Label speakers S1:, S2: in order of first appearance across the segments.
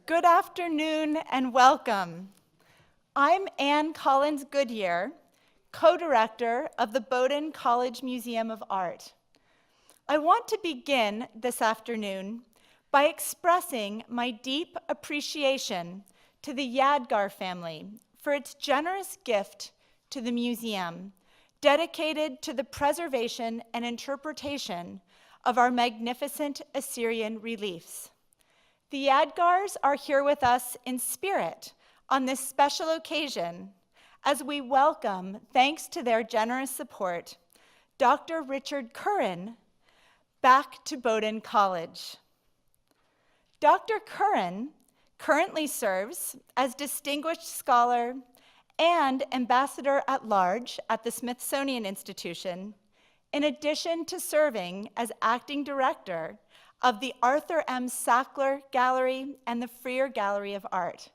S1: Good afternoon and welcome. I'm Ann Collins Goodyear, co-director of the Bowdoin College Museum of Art. I want to begin this afternoon by expressing my deep appreciation to the Yadgar family for its generous gift to the museum, dedicated to the preservation and interpretation of our magnificent Assyrian reliefs. The Yadgars are here with us in spirit on this special occasion as we welcome, thanks to their generous support, Dr. Richard Kurin back to Bowdoin College. Dr. Kurin currently serves as Distinguished Scholar and Ambassador at Large at the Smithsonian Institution, in addition to serving as Acting Director of the Arthur M. Sackler Gallery and the Freer Gallery of Art.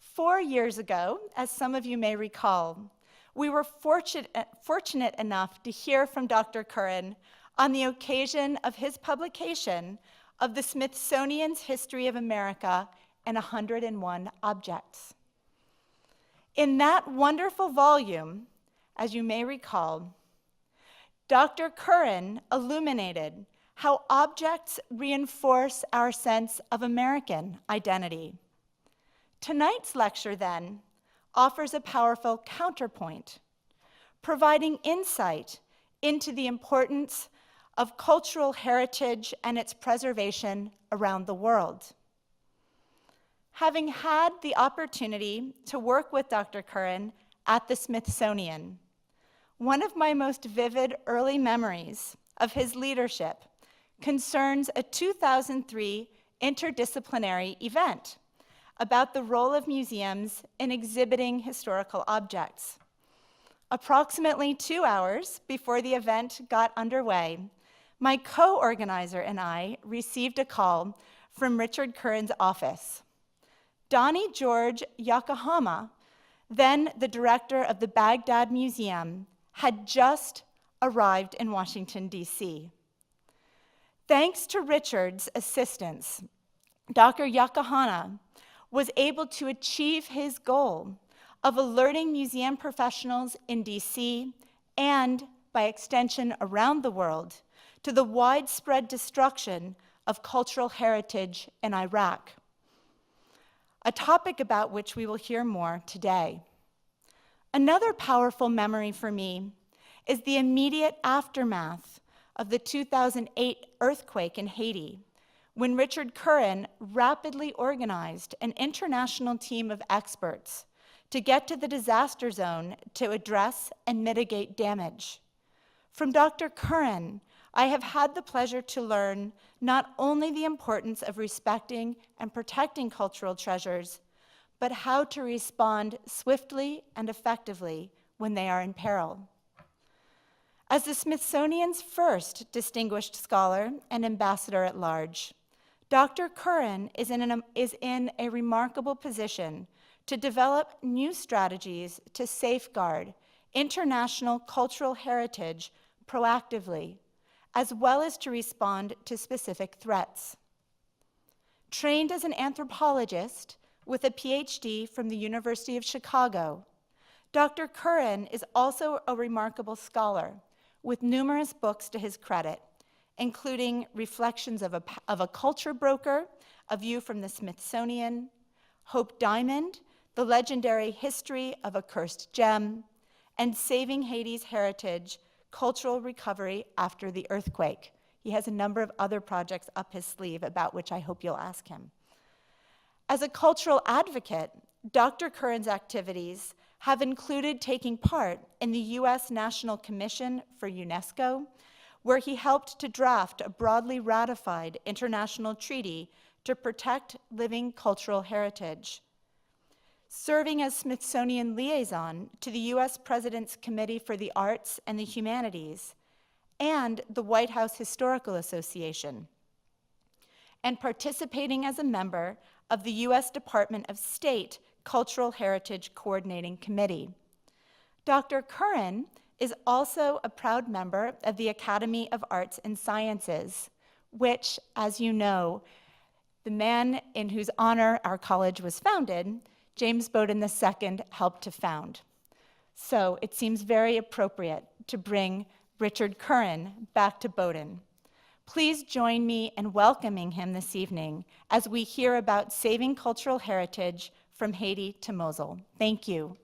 S1: 4 years ago, as some of you may recall, we were fortunate enough to hear from Dr. Kurin on the occasion of his publication of the Smithsonian's History of America and 101 Objects. In that wonderful volume, as you may recall, Dr. Kurin illuminated how objects reinforce our sense of American identity. Tonight's lecture, then, offers a powerful counterpoint, providing insight into the importance of cultural heritage and its preservation around the world. Having had the opportunity to work with Dr. Kurin at the Smithsonian, one of my most vivid early memories of his leadership concerns a 2003 interdisciplinary event about the role of museums in exhibiting historical objects. Approximately 2 hours before the event got underway, my co-organizer and I received a call from Richard Kurin's office. Donnie George Yokohama, then the director of the Baghdad Museum, had just arrived in Washington, D.C. Thanks to Richard's assistance, Dr. Yokohama was able to achieve his goal of alerting museum professionals in DC and, by extension, around the world, to the widespread destruction of cultural heritage in Iraq, a topic about which we will hear more today. Another powerful memory for me is the immediate aftermath of the 2008 earthquake in Haiti, when Richard Kurin rapidly organized an international team of experts to get to the disaster zone to address and mitigate damage. From Dr. Kurin, I have had the pleasure to learn not only the importance of respecting and protecting cultural treasures, but how to respond swiftly and effectively when they are in peril. As the Smithsonian's first distinguished scholar and ambassador at large, Dr. Kurin is in a remarkable position to develop new strategies to safeguard international cultural heritage proactively, as well as to respond to specific threats. Trained as an anthropologist with a PhD from the University of Chicago, Dr. Kurin is also a remarkable scholar with numerous books to his credit, including Reflections of a Culture Broker, A View from the Smithsonian, Hope Diamond, The Legendary History of a Cursed Gem, and Saving Haiti's Heritage, Cultural Recovery After the Earthquake. He has a number of other projects up his sleeve about which I hope you'll ask him. As a cultural advocate, Dr. Kurin's activities have included taking part in the U.S. National Commission for UNESCO, where he helped to draft a broadly ratified international treaty to protect living cultural heritage. Serving as Smithsonian liaison to the U.S. President's Committee for the Arts and the Humanities and the White House Historical Association, and participating as a member of the U.S. Department of State Cultural Heritage Coordinating Committee. Dr. Kurin is also a proud member of the Academy of Arts and Sciences, which, as you know, the man in whose honor our college was founded, James Bowdoin II, helped to found. So it seems very appropriate to bring Richard Kurin back to Bowdoin. Please join me in welcoming him this evening as we hear about saving cultural heritage from Haiti to Mosul. Thank you.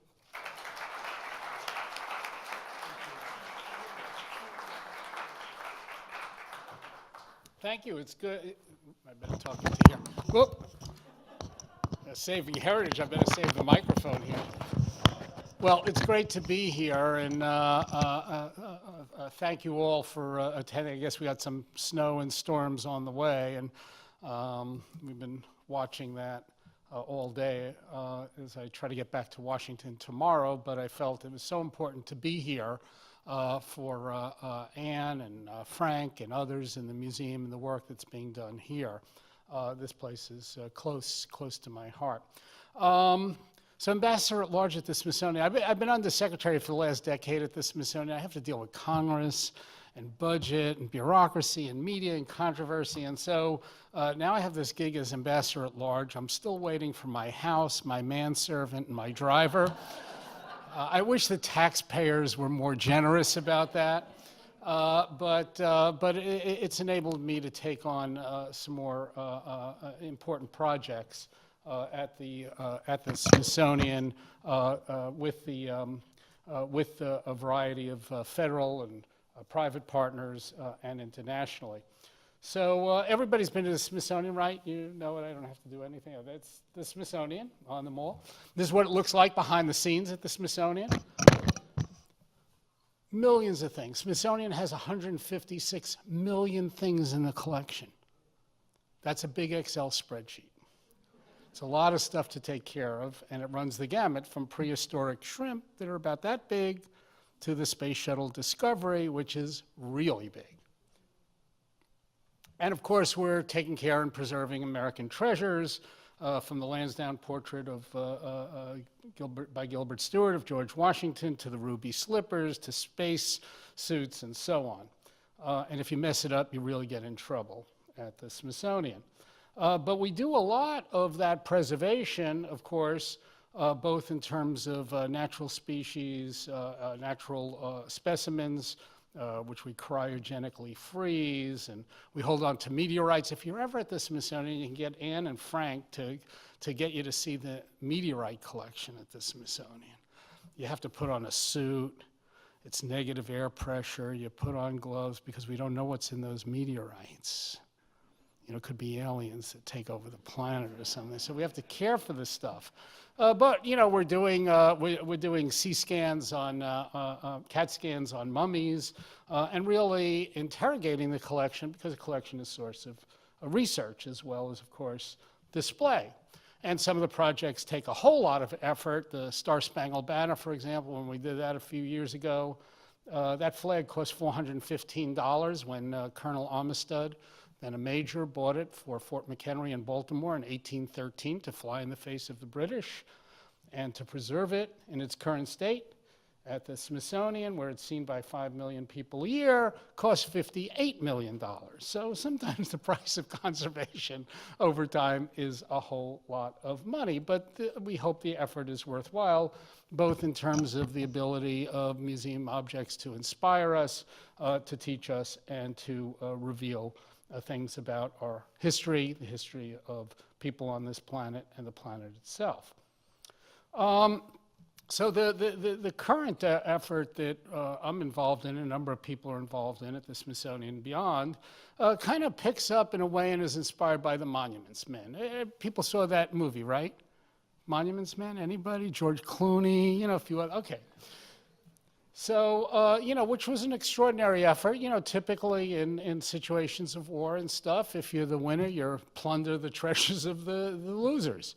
S2: Thank you. It's good. I better talk into here. Whoop. Saving heritage. I better save the microphone here. Well, it's great to be here, and thank you all for attending. I guess we got some snow and storms on the way, and we've been watching that all day as I try to get back to Washington tomorrow, but I felt it was so important to be here for Anne and Frank and others in the museum and the work that's being done here. This place is close to my heart. So Ambassador at Large at the Smithsonian, I've been undersecretary for the last decade at the Smithsonian. I have to deal with Congress and budget and bureaucracy and media and controversy. And so now I have this gig as Ambassador at Large. I'm still waiting for my house, my manservant, and my driver. I wish the taxpayers were more generous about that. But it's enabled me to take on some more important projects at the Smithsonian with a variety of federal and private partners and internationally. So everybody's been to the Smithsonian, right? You know it, I don't have to do anything. That's the Smithsonian on the mall. This is what it looks like behind the scenes at the Smithsonian. Millions of things. Smithsonian has 156 million things in the collection. That's a big Excel spreadsheet. It's a lot of stuff to take care of, and it runs the gamut from prehistoric shrimp that are about that big to the Space Shuttle Discovery, which is really big. And of course, we're taking care and preserving American treasures, from the Lansdowne portrait of by Gilbert Stuart of George Washington to the ruby slippers to space suits and so on. And if you mess it up, you really get in trouble at the Smithsonian. But we do a lot of that preservation, of course, both in terms of natural species, natural specimens, which we cryogenically freeze, and we hold on to meteorites. If you're ever at the Smithsonian, you can get Anne and Frank to get you to see the meteorite collection at the Smithsonian. You have to put on a suit. It's negative air pressure. You put on gloves because we don't know what's in those meteorites. You know, it could be aliens that take over the planet or something. So we have to care for this stuff. But you know, we're doing CT scans on CAT scans on mummies, and really interrogating the collection, because the collection is a source of research as well as, of course, display. And some of the projects take a whole lot of effort. The Star Spangled Banner, for example, when we did that a few years ago, that flag cost $415 when Colonel Armistead, then a major, bought it for Fort McHenry in Baltimore in 1813 to fly in the face of the British, and to preserve it in its current state at the Smithsonian, where it's seen by 5 million people a year, costs $58 million. So sometimes the price of conservation over time is a whole lot of money, but we hope the effort is worthwhile, both in terms of the ability of museum objects to inspire us, to teach us, and to reveal things about our history, the history of people on this planet and the planet itself. So the current effort that I'm involved in, a number of people are involved in at the Smithsonian and beyond, kind of picks up in a way and is inspired by the Monuments Men. People saw that movie, right? Monuments Men, anybody? George Clooney, you know, a few other, okay. So, you know, which was an extraordinary effort. You know, typically in situations of war and stuff, if you're the winner, you plunder the treasures of the losers.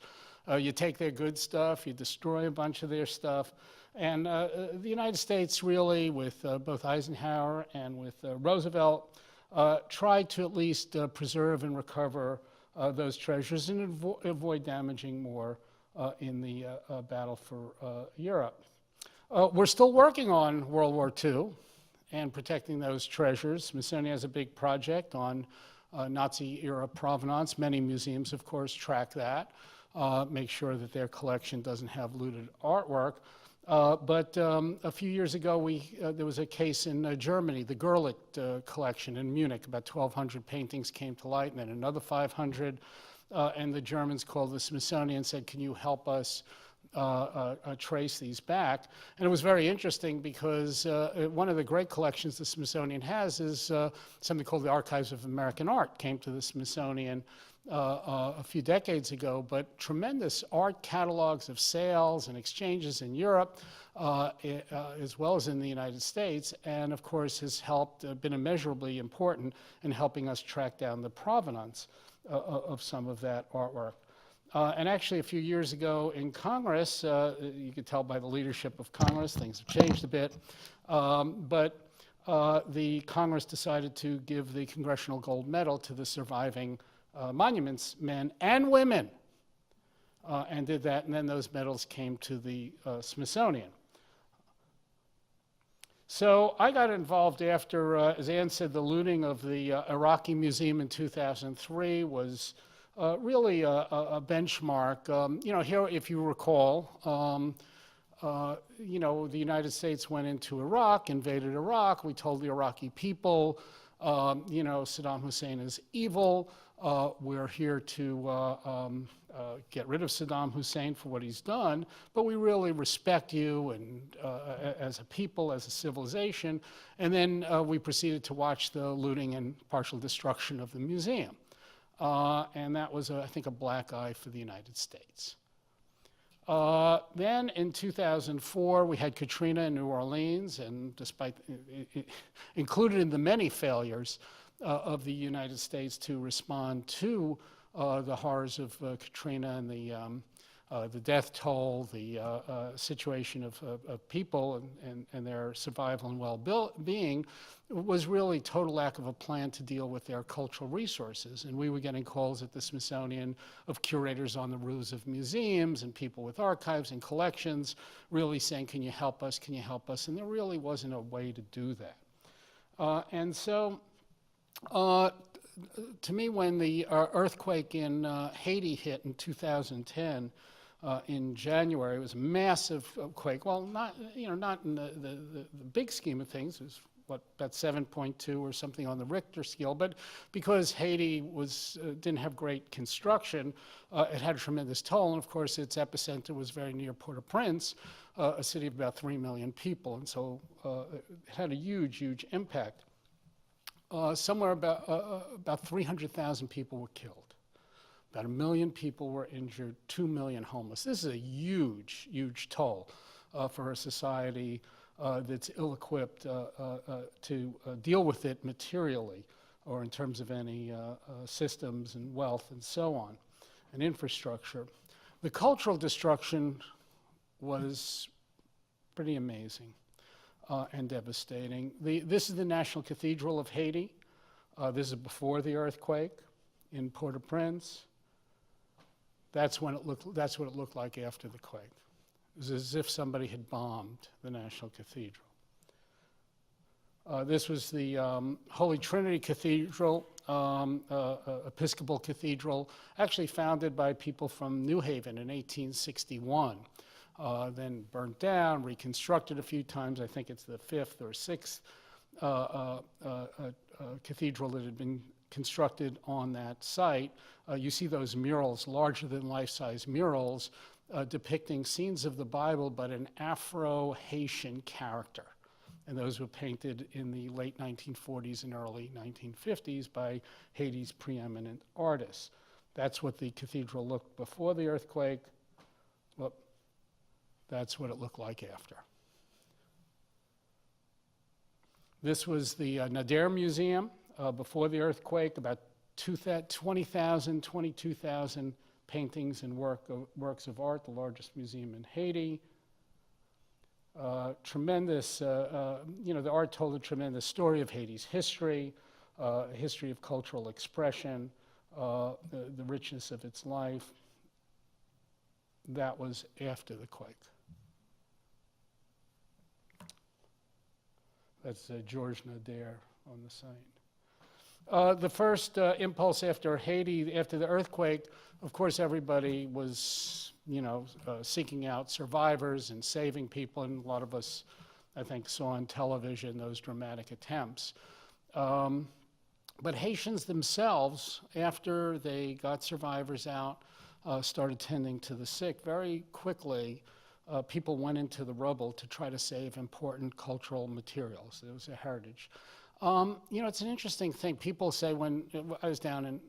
S2: You take their good stuff, you destroy a bunch of their stuff. And the United States really, with both Eisenhower and with Roosevelt, tried to at least preserve and recover those treasures and avoid damaging more in the battle for Europe. We're still working on World War II and protecting those treasures. Smithsonian has a big project on Nazi-era provenance. Many museums, of course, track that, make sure that their collection doesn't have looted artwork. But a few years ago, there was a case in Germany, the Gerlich collection in Munich. About 1,200 paintings came to light, and then another 500. And the Germans called the Smithsonian and said, can you help us trace these back? And it was very interesting because one of the great collections the Smithsonian has is something called the Archives of American Art. Came to the Smithsonian a few decades ago, but tremendous art catalogs of sales and exchanges in Europe, as well as in the United States, and of course has helped, been immeasurably important in helping us track down the provenance of some of that artwork. And actually, a few years ago in Congress, you could tell by the leadership of Congress, things have changed a bit, but the Congress decided to give the Congressional Gold Medal to the surviving monuments men and women, and did that, and then those medals came to the Smithsonian. So I got involved after, as Ann said, the looting of the Iraqi Museum in 2003 was really a benchmark. You know, here, if you recall, you know, the United States went into Iraq, invaded Iraq. We told the Iraqi people, you know, Saddam Hussein is evil. We're here to get rid of Saddam Hussein for what he's done, but we really respect you and as a people, as a civilization. And then we proceeded to watch the looting and partial destruction of the museum. And that was, I think, a black eye for the United States. Then in 2004, we had Katrina in New Orleans, and despite, included in the many failures of the United States to respond to the horrors of Katrina and the death toll, the situation of people and their survival and well-being, was really total lack of a plan to deal with their cultural resources. And we were getting calls at the Smithsonian of curators on the roofs of museums and people with archives and collections really saying, can you help us, can you help us? And there really wasn't a way to do that. And so, to me, when the earthquake in Haiti hit in 2010, in January, it was a massive quake. Well, not, you know, not in the big scheme of things. It was, what, about 7.2 or something on the Richter scale. But because Haiti didn't have great construction, it had a tremendous toll. And of course, its epicenter was very near Port-au-Prince, a city of about 3 million people. And so it had a huge, huge impact. Somewhere about 300,000 people were killed. About 1 million people were injured, 2 million homeless. This is a huge, huge toll for a society that's ill-equipped to deal with it materially or in terms of any systems and wealth and so on, and infrastructure. The cultural destruction was pretty amazing and devastating. This is the National Cathedral of Haiti. This is before the earthquake in Port-au-Prince. That's what it looked like after the quake. It was as if somebody had bombed the National Cathedral. This was the Holy Trinity Cathedral, Episcopal Cathedral, actually founded by people from New Haven in 1861. Then burnt down, reconstructed a few times. I think it's the 5th or 6th cathedral that had been constructed on that site. You see those murals, larger than life-size murals, depicting scenes of the Bible, but an Afro-Haitian character. And those were painted in the late 1940s and early 1950s by Haiti's preeminent artists. That's what the cathedral looked before the earthquake. Well, that's what it looked like after. This was the Nader Museum before the earthquake, about 20,000, 22,000 paintings and works of art, the largest museum in Haiti. Tremendous, you know, the art told a tremendous story of Haiti's history, history of cultural expression, the richness of its life. That was after the quake. That's George Nader on the site. The first impulse after Haiti, after the earthquake, of course, everybody was, seeking out survivors and saving people, and a lot of us, I think, saw on television those dramatic attempts. But Haitians themselves, after they got survivors out, started tending to the sick, very quickly people went into the rubble to try to save important cultural materials. It was a heritage. It's an interesting thing. People say, when I was down in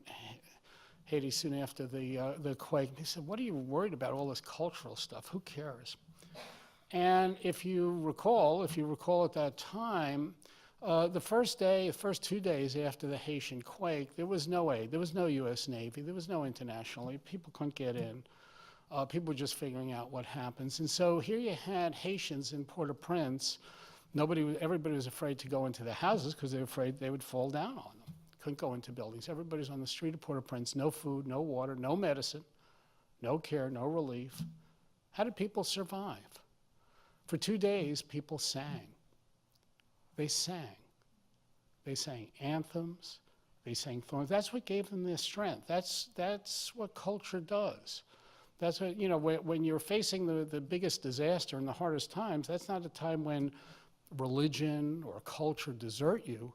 S2: Haiti soon after the quake, they said, what are you worried about, all this cultural stuff? Who cares? And if you recall at that time, the first 2 days after the Haitian quake, there was no aid. There was no U.S. Navy. There was no international aid. People couldn't get in. People were just figuring out what happens. And so here you had Haitians in Port-au-Prince. Everybody was afraid to go into the houses because they were afraid they would fall down on them. Couldn't go into buildings. Everybody's on the street of Port-au-Prince. No food, no water, no medicine, no care, no relief. How did people survive? For 2 days, people sang. They sang. They sang anthems. They sang songs. That's what gave them their strength. That's what culture does. That's what, when you're facing the biggest disaster and the hardest times, that's not a time when religion or culture desert you.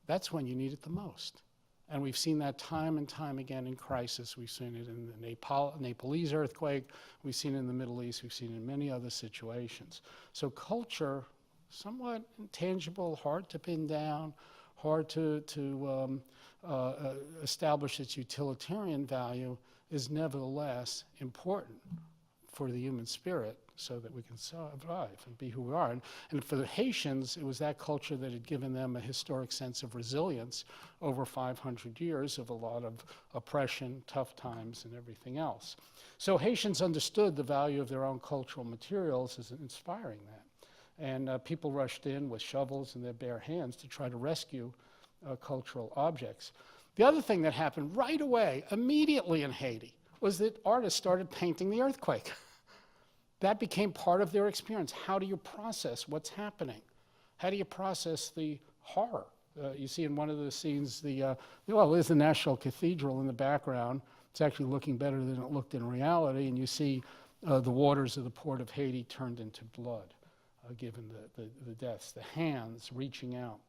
S2: That's when you need it the most. And we've seen that time and time again in crisis. We've seen it in the Nepalese earthquake. We've seen it in the Middle East. We've seen it in many other situations. So culture, somewhat intangible, hard to pin down, hard to establish its utilitarian value, is nevertheless important for the human spirit so that we can survive and be who we are. And for the Haitians, it was that culture that had given them a historic sense of resilience over 500 years of a lot of oppression, tough times, and everything else. So Haitians understood the value of their own cultural materials as inspiring that. And people rushed in with shovels in their bare hands to try to rescue cultural objects. The other thing that happened right away, immediately in Haiti, was that artists started painting the earthquake. That became part of their experience. How do you process what's happening? How do you process the horror? You see in one of the scenes, there's the National Cathedral in the background. It's actually looking better than it looked in reality, and you see the waters of the port of Haiti turned into blood, given the deaths, the hands reaching out.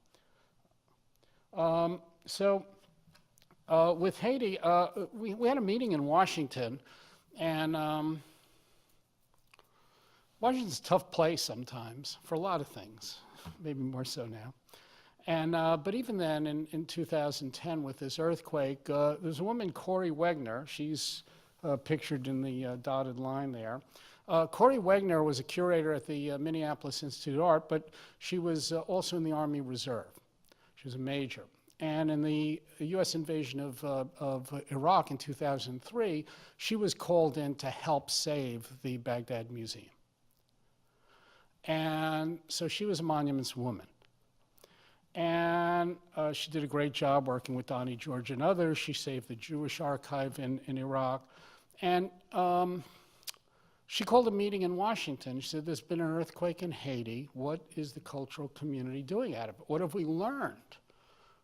S2: With Haiti, we had a meeting in Washington, and Washington's a tough place sometimes for a lot of things, maybe more so now. And but even then, in 2010, with this earthquake, there's a woman, Corey Wegner. She's pictured in the dotted line there. Corey Wegner was a curator at the Minneapolis Institute of Art, but she was also in the Army Reserve. She was a major. And in the U.S. invasion of Iraq in 2003, she was called in to help save the Baghdad Museum. And so she was a monuments woman. And she did a great job working with Donnie George and others. She saved the Jewish archive in Iraq. And she called a meeting in Washington. She said, there's been an earthquake in Haiti. What is the cultural community doing out of it? What have we learned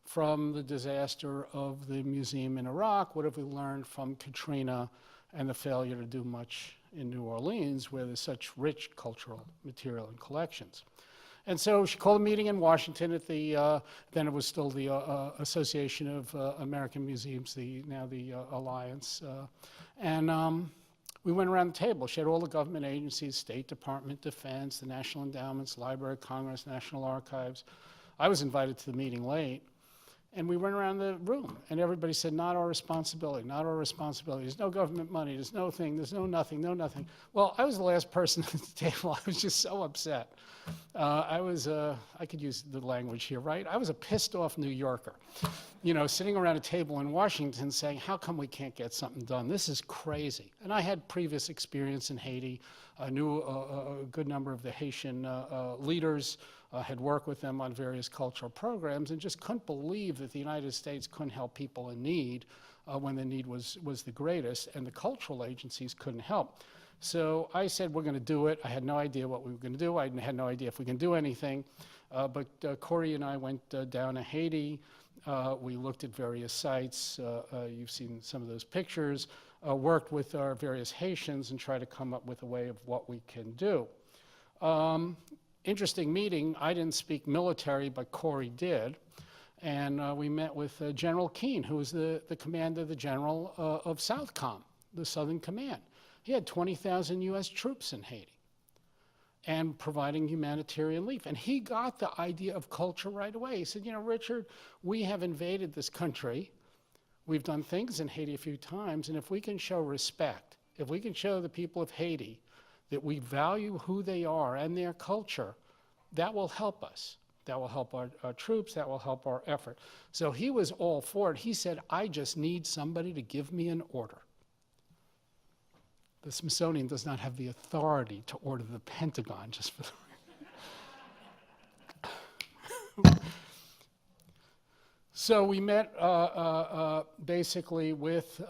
S2: from the disaster of the museum in Iraq? What have we learned from Katrina and the failure to do much in New Orleans, where there's such rich cultural material and collections? And so she called a meeting in Washington at the, then it was still the Association of American Museums, now the Alliance. We went around the table. She had all the government agencies, State Department, Defense, the National Endowments, Library of Congress, National Archives. I was invited to the meeting late. And we went around the room, and everybody said, not our responsibility, not our responsibility. There's no government money, there's no thing, there's no nothing, no nothing. Well, I was the last person at the table. I was just so upset. I could use the language here, right? I was a pissed off New Yorker, sitting around a table in Washington saying, how come we can't get something done? This is crazy. And I had previous experience in Haiti. I knew a good number of the Haitian leaders, had worked with them on various cultural programs, and just couldn't believe that the United States couldn't help people in need when the need was the greatest, and the cultural agencies couldn't help. So I said, we're going to do it. I had no idea what we were going to do. I had no idea if we can do anything. But Corey and I went down to Haiti. We looked at various sites. You've seen some of those pictures. Worked with our various Haitians and tried to come up with a way of what we can do. Interesting meeting. I didn't speak military, but Corey did. And we met with General Keane, who was the commander, the general of Southcom, the Southern Command. He had 20,000 US troops in Haiti and providing humanitarian relief. And he got the idea of culture right away. He said, you know, Richard, we have invaded this country. We've done things in Haiti a few times, and if we can show respect, if we can show the people of Haiti that we value who they are and their culture, that will help us. That will help our troops, that will help our effort. So he was all for it. He said, I just need somebody to give me an order. The Smithsonian does not have the authority to order the Pentagon, just for the So we met basically with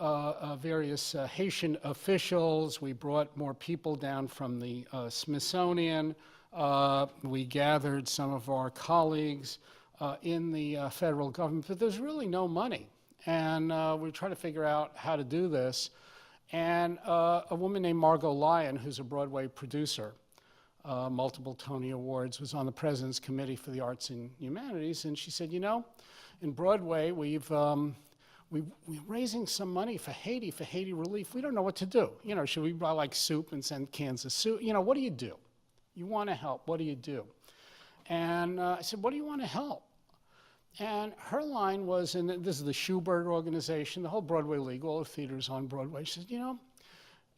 S2: various Haitian officials. We brought more people down from the Smithsonian. We gathered some of our colleagues in the federal government, but there's really no money. And we tried to figure out how to do this. And a woman named Margot Lyon, who's a Broadway producer, multiple Tony Awards, was on the President's Committee for the Arts and Humanities, and she said, you know, in Broadway, we're raising some money for Haiti relief. We don't know what to do. You know, should we buy like soup and send cans of soup? You know, what do you do? You want to help, what do you do? And I said, what do you want to help? And her line was, and this is the Schubert organization, the whole Broadway League, all the theaters on Broadway. She said, you know,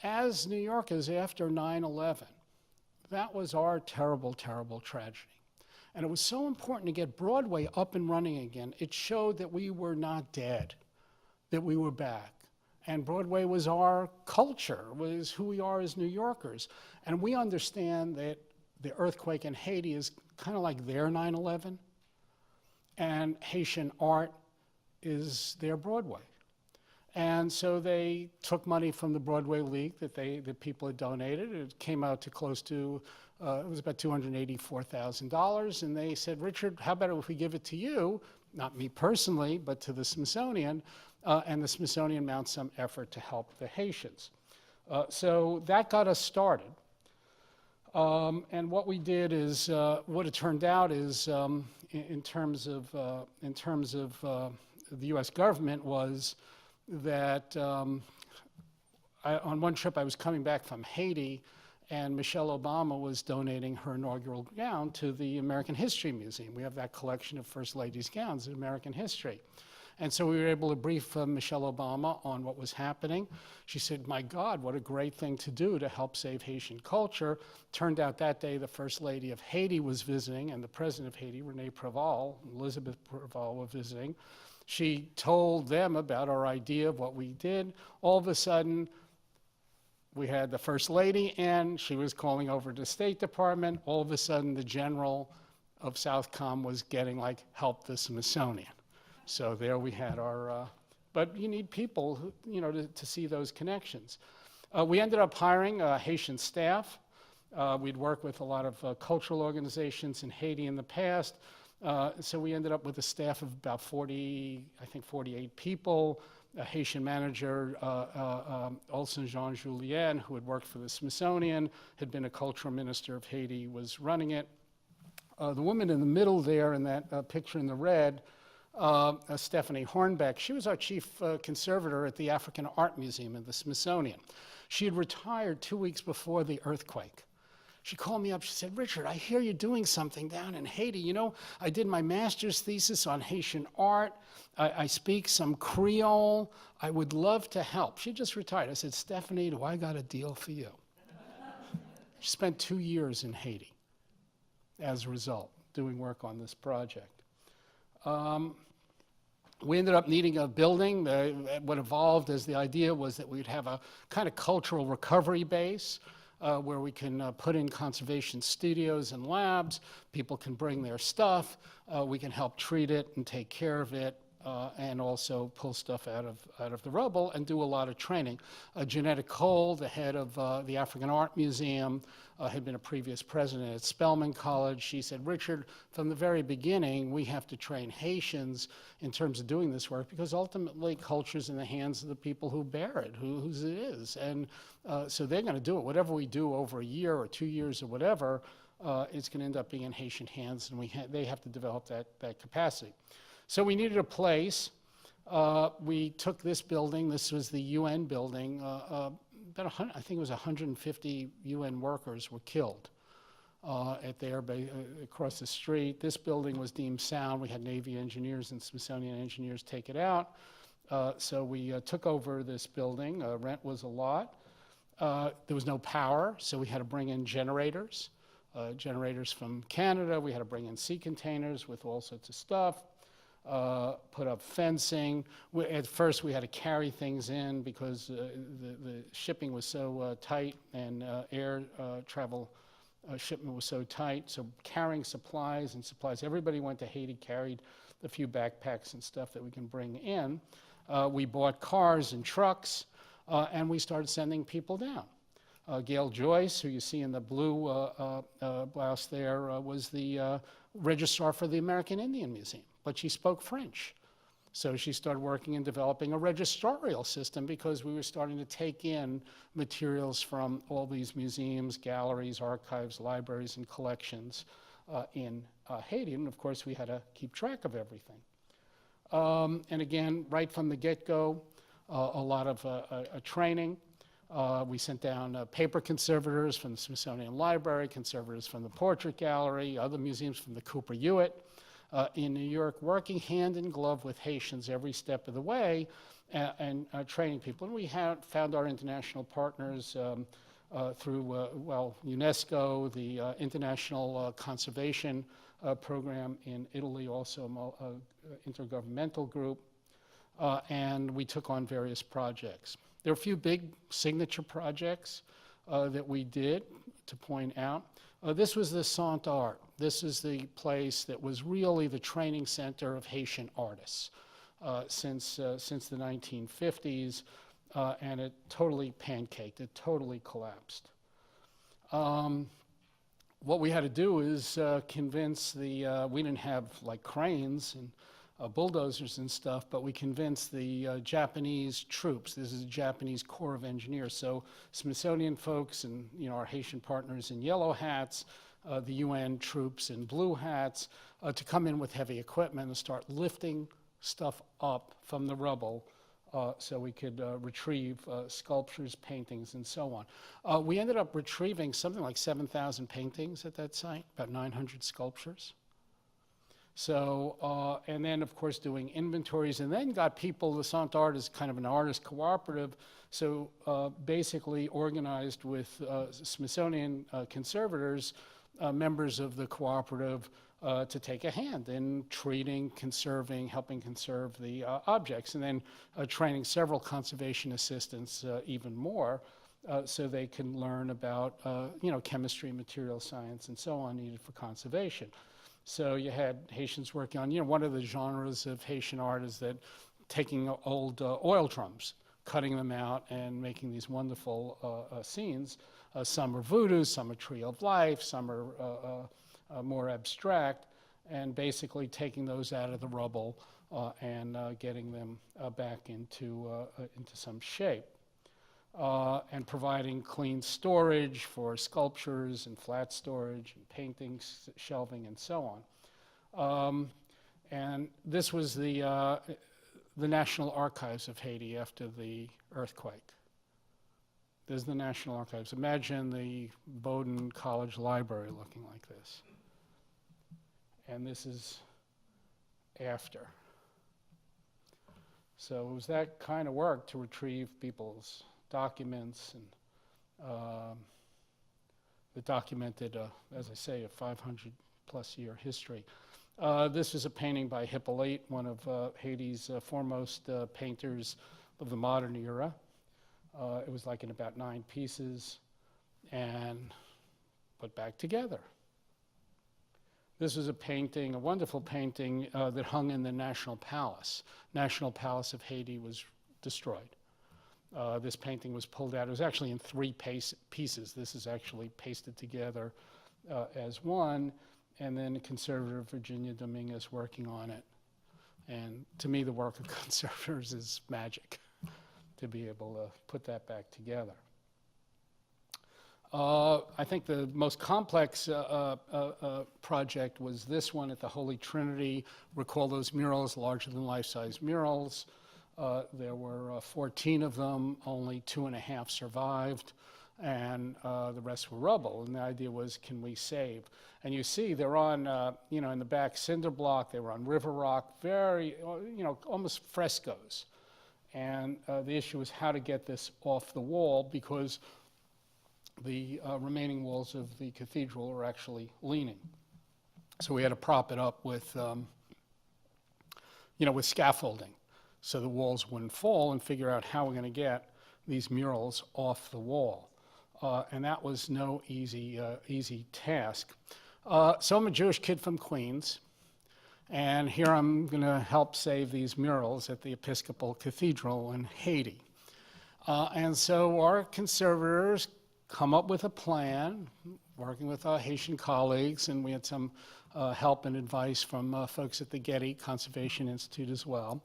S2: as New Yorkers after 9/11, that was our terrible, terrible tragedy. And it was so important to get Broadway up and running again. It showed that we were not dead, that we were back. And Broadway was our culture, was who we are as New Yorkers. And we understand that the earthquake in Haiti is kind of like their 9/11. And Haitian art is their Broadway. And so they took money from the Broadway League that people had donated. It came out to close to, it was about $284,000. And they said, Richard, how about if we give it to you, not me personally, but to the Smithsonian, and the Smithsonian mounts some effort to help the Haitians. So that got us started. And what we did is, what it turned out is, in terms of the U.S. government, was that on one trip I was coming back from Haiti, and Michelle Obama was donating her inaugural gown to the American History Museum. We have that collection of First Ladies' gowns in American history. And so we were able to brief Michelle Obama on what was happening. She said, my God, what a great thing to do to help save Haitian culture. Turned out that day the First Lady of Haiti was visiting, and the President of Haiti, René Préval, Elizabeth Préval, were visiting. She told them about our idea of what we did. All of a sudden, we had the First Lady, and she was calling over to the State Department. All of a sudden, the General of Southcom was getting, like, help the Smithsonian. So there we had our, but you need people, who, you know, to see those connections. We ended up hiring Haitian staff. We'd worked with a lot of cultural organizations in Haiti in the past. So we ended up with a staff of about 48 people. A Haitian manager, Olsen Jean Julien, who had worked for the Smithsonian, had been a cultural minister of Haiti, was running it. The woman in the middle there in that picture in the red, Stephanie Hornbeck, she was our chief conservator at the African Art Museum in the Smithsonian. She had retired 2 weeks before the earthquake. She called me up, she said, Richard, I hear you're doing something down in Haiti. You know, I did my master's thesis on Haitian art. I speak some Creole. I would love to help. She just retired. I said, Stephanie, do I got a deal for you? She spent 2 years in Haiti as a result, doing work on this project. We ended up needing a building. What evolved as the idea was that we'd have a kind of cultural recovery base where we can put in conservation studios and labs. People can bring their stuff. We can help treat it and take care of it. and also pull stuff out of the rubble and do a lot of training. Jeanette Cole, the head of the African Art Museum, had been a previous president at Spelman College. She said, Richard, from the very beginning, we have to train Haitians in terms of doing this work, because ultimately culture's in the hands of the people who bear it, whose it is. And so they're going to do it. Whatever we do over a year or 2 years or whatever, it's going to end up being in Haitian hands, and they have to develop that capacity. So we needed a place. We took this building. This was the UN building. I think it was 150 UN workers were killed at the airbase across the street. This building was deemed sound. We had Navy engineers and Smithsonian engineers take it out. So we took over this building. Rent was a lot. There was no power, so we had to bring in generators. Generators from Canada. We had to bring in sea containers with all sorts of stuff. Put up fencing. At first, we had to carry things in because the shipping was so tight, and air travel shipment was so tight. So carrying supplies. Everybody went to Haiti, carried a few backpacks and stuff that we can bring in. We bought cars and trucks, and we started sending people down. Gail Joyce, who you see in the blue blouse there, was the registrar for the American Indian Museum, but she spoke French. So she started working in developing a registrarial system, because we were starting to take in materials from all these museums, galleries, archives, libraries, and collections in Haiti. And of course, we had to keep track of everything. And again, right from the get-go, a lot of training. We sent down paper conservators from the Smithsonian Library, conservators from the Portrait Gallery, other museums from the Cooper Hewitt in New York, working hand in glove with Haitians every step of the way, and training people. And we found our international partners through, UNESCO, the International Conservation Program in Italy, also an intergovernmental group, and we took on various projects. There are a few big signature projects that we did to point out. This was the Sant Art. This is the place that was really the training center of Haitian artists since the 1950s, and it totally pancaked. It totally collapsed. What we had to do is convince we didn't have like cranes and bulldozers and stuff, but we convinced the Japanese troops. This is a Japanese Corps of Engineers. So Smithsonian folks and our Haitian partners in yellow hats, the UN troops in blue hats, to come in with heavy equipment and start lifting stuff up from the rubble so we could retrieve sculptures, paintings, and so on. We ended up retrieving something like 7,000 paintings at that site, about 900 sculptures. So, and then of course doing inventories, and then got people, the Sant Art is kind of an artist cooperative, so basically organized with Smithsonian conservators, members of the cooperative, to take a hand in treating, conserving, helping conserve the objects, and then training several conservation assistants even more, so they can learn about chemistry, material science, and so on needed for conservation. So you had Haitians working on, one of the genres of Haitian art is that taking old oil drums, cutting them out and making these wonderful scenes. Some are voodoo, some are tree of life, some are more abstract, and basically taking those out of the rubble and getting them back into some shape. And providing clean storage for sculptures and flat storage and paintings, shelving, and so on. And this was the National Archives of Haiti after the earthquake. There's the National Archives. Imagine the Bowdoin College Library looking like this. And this is after. So it was that kind of work to retrieve people's documents, and that documented, as I say, a 500-plus year history. This is a painting by Hippolyte, one of Haiti's foremost painters of the modern era. It was like in about 9 pieces and put back together. This was a painting, a wonderful painting that hung in the National Palace. National Palace of Haiti was destroyed. This painting was pulled out. It was actually in three pieces. This is actually pasted together as one, and then conservator Virginia Dominguez working on it. And to me, the work of conservators is magic, to be able to put that back together. I think the most complex project was this one at the Holy Trinity. Recall those murals, larger than life-size murals. There were 14 of them, only 2.5 survived, and the rest were rubble. And the idea was, can we save? And you see, they're on, in the back cinder block, they were on river rock, very, almost frescoes. And the issue was how to get this off the wall, because the remaining walls of the cathedral were actually leaning. So we had to prop it up with, with scaffolding, so the walls wouldn't fall, and figure out how we're going to get these murals off the wall. And that was no easy task. So I'm a Jewish kid from Queens, and here I'm going to help save these murals at the Episcopal Cathedral in Haiti. And so our conservators come up with a plan, working with our Haitian colleagues, and we had some help and advice from folks at the Getty Conservation Institute as well.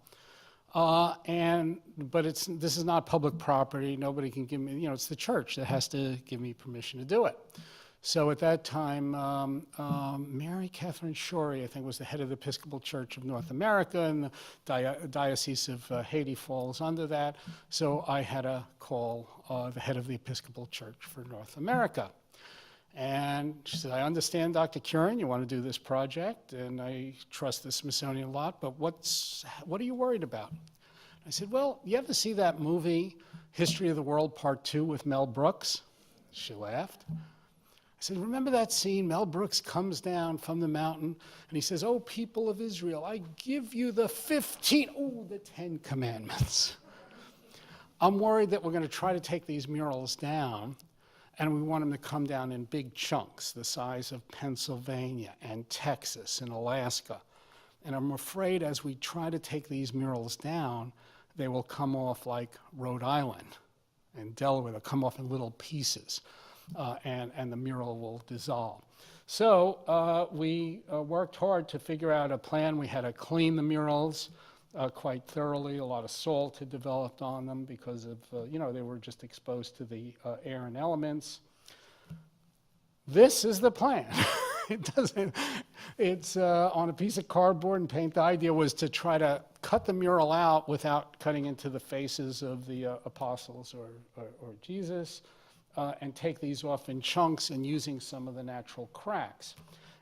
S2: But this is not public property. Nobody can give me, it's the church that has to give me permission to do it. So at that time, Mary Catherine Shorey, I think, was the head of the Episcopal Church of North America, and the Diocese of Haiti falls under that. So I had to call the head of the Episcopal Church for North America. And she said, I understand, Dr. Kurin, you want to do this project, and I trust the Smithsonian a lot, but what are you worried about? I said, well, you ever see that movie, History of the World Part 2 with Mel Brooks? She laughed. I said, remember that scene? Mel Brooks comes down from the mountain, and he says, oh, people of Israel, I give you the 10 commandments. I'm worried that we're going to try to take these murals down, and we want them to come down in big chunks, the size of Pennsylvania and Texas and Alaska. And I'm afraid as we try to take these murals down, they will come off like Rhode Island and Delaware. They'll come off in little pieces, and the mural will dissolve. So we worked hard to figure out a plan. We had to clean the murals quite thoroughly. A lot of salt had developed on them because of, they were just exposed to the air and elements. This is the plan. It's on a piece of cardboard and paint. The idea was to try to cut the mural out without cutting into the faces of the apostles or Jesus, and take these off in chunks and using some of the natural cracks.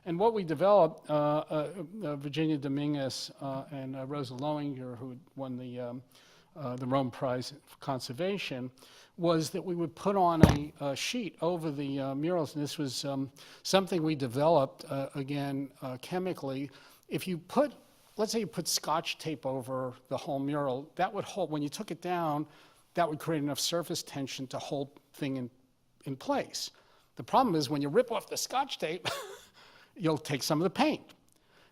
S2: And what we developed, Virginia Dominguez and Rosa Lowinger, who won the Rome Prize for Conservation, was that we would put on a sheet over the murals. And this was something we developed, again, chemically. If you put, let's say you put Scotch tape over the whole mural, that would hold, when you took it down, that would create enough surface tension to hold thing in place. The problem is when you rip off the Scotch tape, you'll take some of the paint.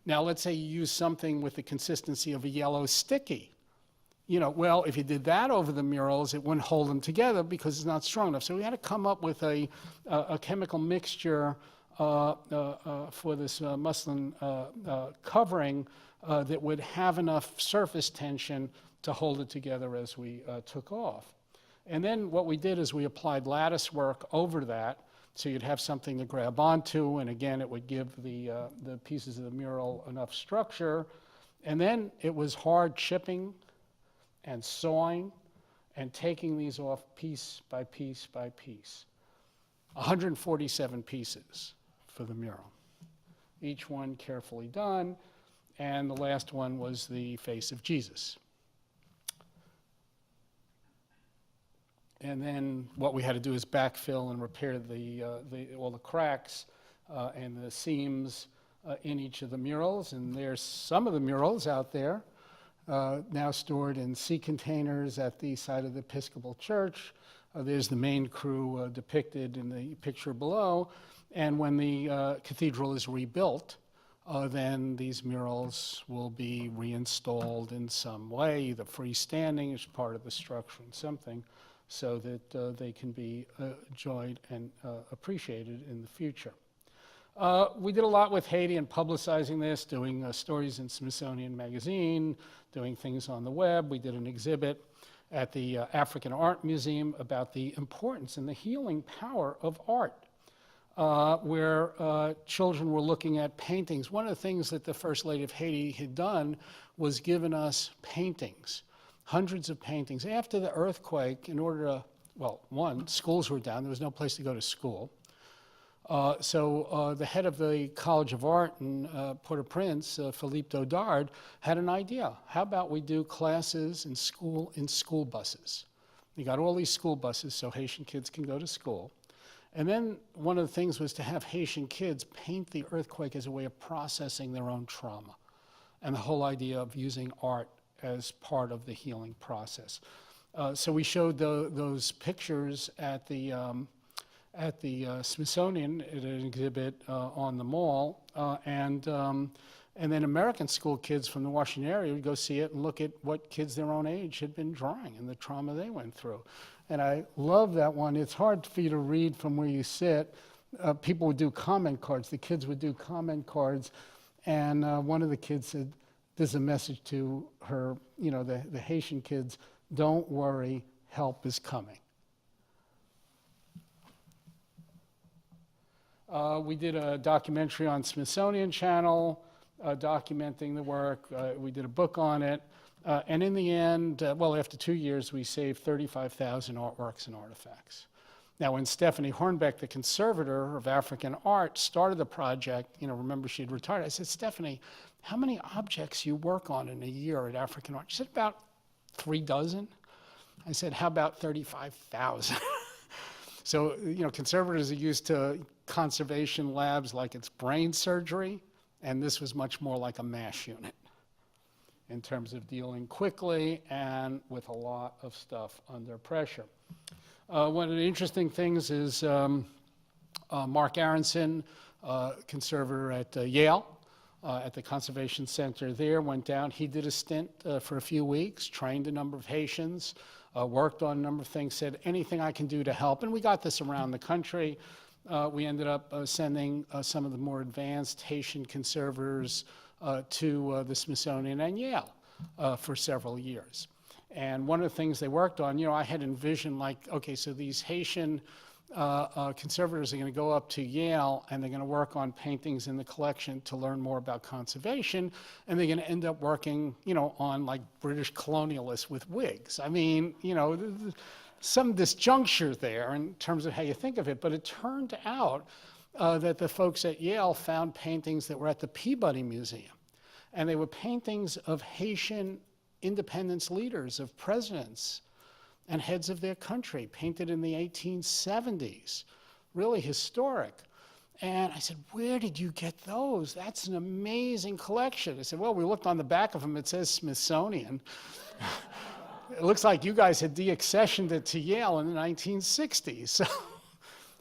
S2: Now, let's say you use something with the consistency of a yellow sticky. Well, if you did that over the murals, it wouldn't hold them together because it's not strong enough. So we had to come up with a chemical mixture for this muslin covering that would have enough surface tension to hold it together as we took off. And then what we did is we applied lattice work over that, so you'd have something to grab onto, and again, it would give the pieces of the mural enough structure. And then it was hard chipping and sawing and taking these off piece by piece by piece. 147 pieces for the mural, each one carefully done, and the last one was the face of Jesus. And then what we had to do is backfill and repair all the cracks and the seams in each of the murals. And there's some of the murals out there now stored in sea containers at the site of the Episcopal Church. There's the main crew depicted in the picture below. And when the cathedral is rebuilt, then these murals will be reinstalled in some way, either freestanding as part of the structure and something, so that they can be enjoyed and appreciated in the future. We did a lot with Haiti in publicizing this, doing stories in Smithsonian Magazine, doing things on the web. We did an exhibit at the African Art Museum about the importance and the healing power of art, where children were looking at paintings. One of the things that the First Lady of Haiti had done was given us paintings, hundreds of paintings. After the earthquake, in order to, well, one, schools were down. There was no place to go to school. So the head of the College of Art in Port-au-Prince, Philippe Dodard, had an idea. How about we do classes in school buses? You got all these school buses so Haitian kids can go to school. And then one of the things was to have Haitian kids paint the earthquake as a way of processing their own trauma, and the whole idea of using art as part of the healing process. So we showed those pictures at the Smithsonian at an exhibit on the mall, and then American school kids from the Washington area would go see it and look at what kids their own age had been drawing and the trauma they went through. And I love that one. It's hard for you to read from where you sit. People would do comment cards. The kids would do comment cards, and one of the kids said, there's a message to her, the Haitian kids, don't worry, help is coming. We did a documentary on Smithsonian Channel documenting the work. We did a book on it. And in the end, after 2 years, we saved 35,000 artworks and artifacts. Now, when Stephanie Hornbeck, the conservator of African art, started the project, remember she had retired, I said, Stephanie, how many objects you work on in a year at African art? She said, about 3 dozen. I said, how about 35,000? So, conservators are used to conservation labs like it's brain surgery, and this was much more like a MASH unit in terms of dealing quickly and with a lot of stuff under pressure. One of the interesting things is Mark Aronson, conservator at Yale, at the Conservation Center there, went down. He did a stint for a few weeks, trained a number of Haitians, worked on a number of things, said, anything I can do to help. And we got this around the country. We ended up sending some of the more advanced Haitian conservators to the Smithsonian and Yale for several years. And one of the things they worked on, I had envisioned okay, so these Haitian conservators are going to go up to Yale and they're going to work on paintings in the collection to learn more about conservation, and they're going to end up working, on British colonialists with wigs. I mean, some disjuncture there in terms of how you think of it, but it turned out that the folks at Yale found paintings that were at the Peabody Museum, and they were paintings of Haitian independence leaders, of presidents and heads of their country, painted in the 1870s, really historic. And I said, where did you get those? That's an amazing collection. I said, well, we looked on the back of them, it says Smithsonian. It looks like you guys had deaccessioned it to Yale in the 1960s. So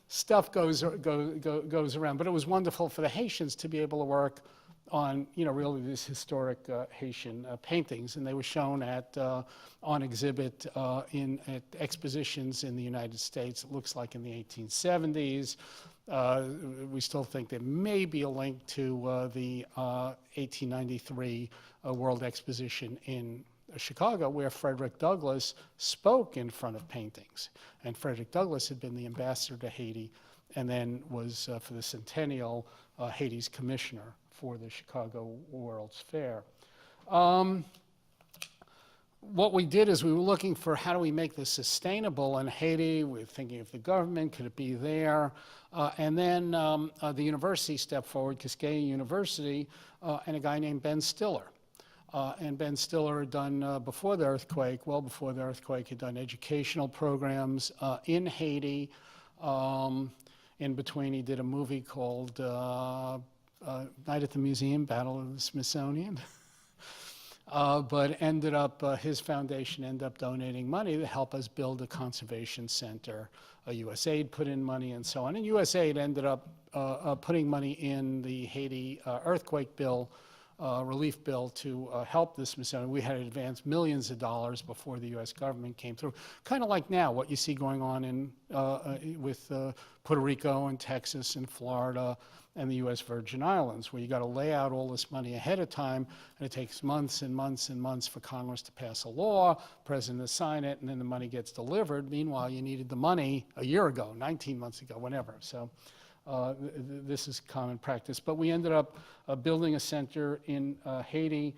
S2: stuff goes around. But it was wonderful for the Haitians to be able to work on, really these historic Haitian paintings. And they were shown on exhibit at expositions in the United States, it looks like in the 1870s. We still think there may be a link to the 1893 World Exposition in Chicago, where Frederick Douglass spoke in front of paintings. And Frederick Douglass had been the ambassador to Haiti and then was, for the centennial, Haiti's commissioner for the Chicago World's Fair. What we did is we were looking for how do we make this sustainable in Haiti. We were thinking of the government, could it be there? And then the university stepped forward, Tuskegee University, and a guy named Ben Stiller. And Ben Stiller had done, before the earthquake, well before the earthquake, had done educational programs in Haiti. In between, he did a movie called Night at the Museum, Battle of the Smithsonian. but ended up, his foundation ended up donating money to help us build a conservation center. USAID put in money and so on. And USAID ended up putting money in the Haiti earthquake bill, relief bill to help the Smithsonian. We had advanced millions of dollars before the U.S. government came through. Kind of like now, what you see going on in, with Puerto Rico and Texas and Florida and the U.S. Virgin Islands, where you got to lay out all this money ahead of time, and it takes months and months and months for Congress to pass a law, president to sign it, and then the money gets delivered. Meanwhile, you needed the money a year ago, 19 months ago, whenever. So this is common practice. But we ended up building a center in Haiti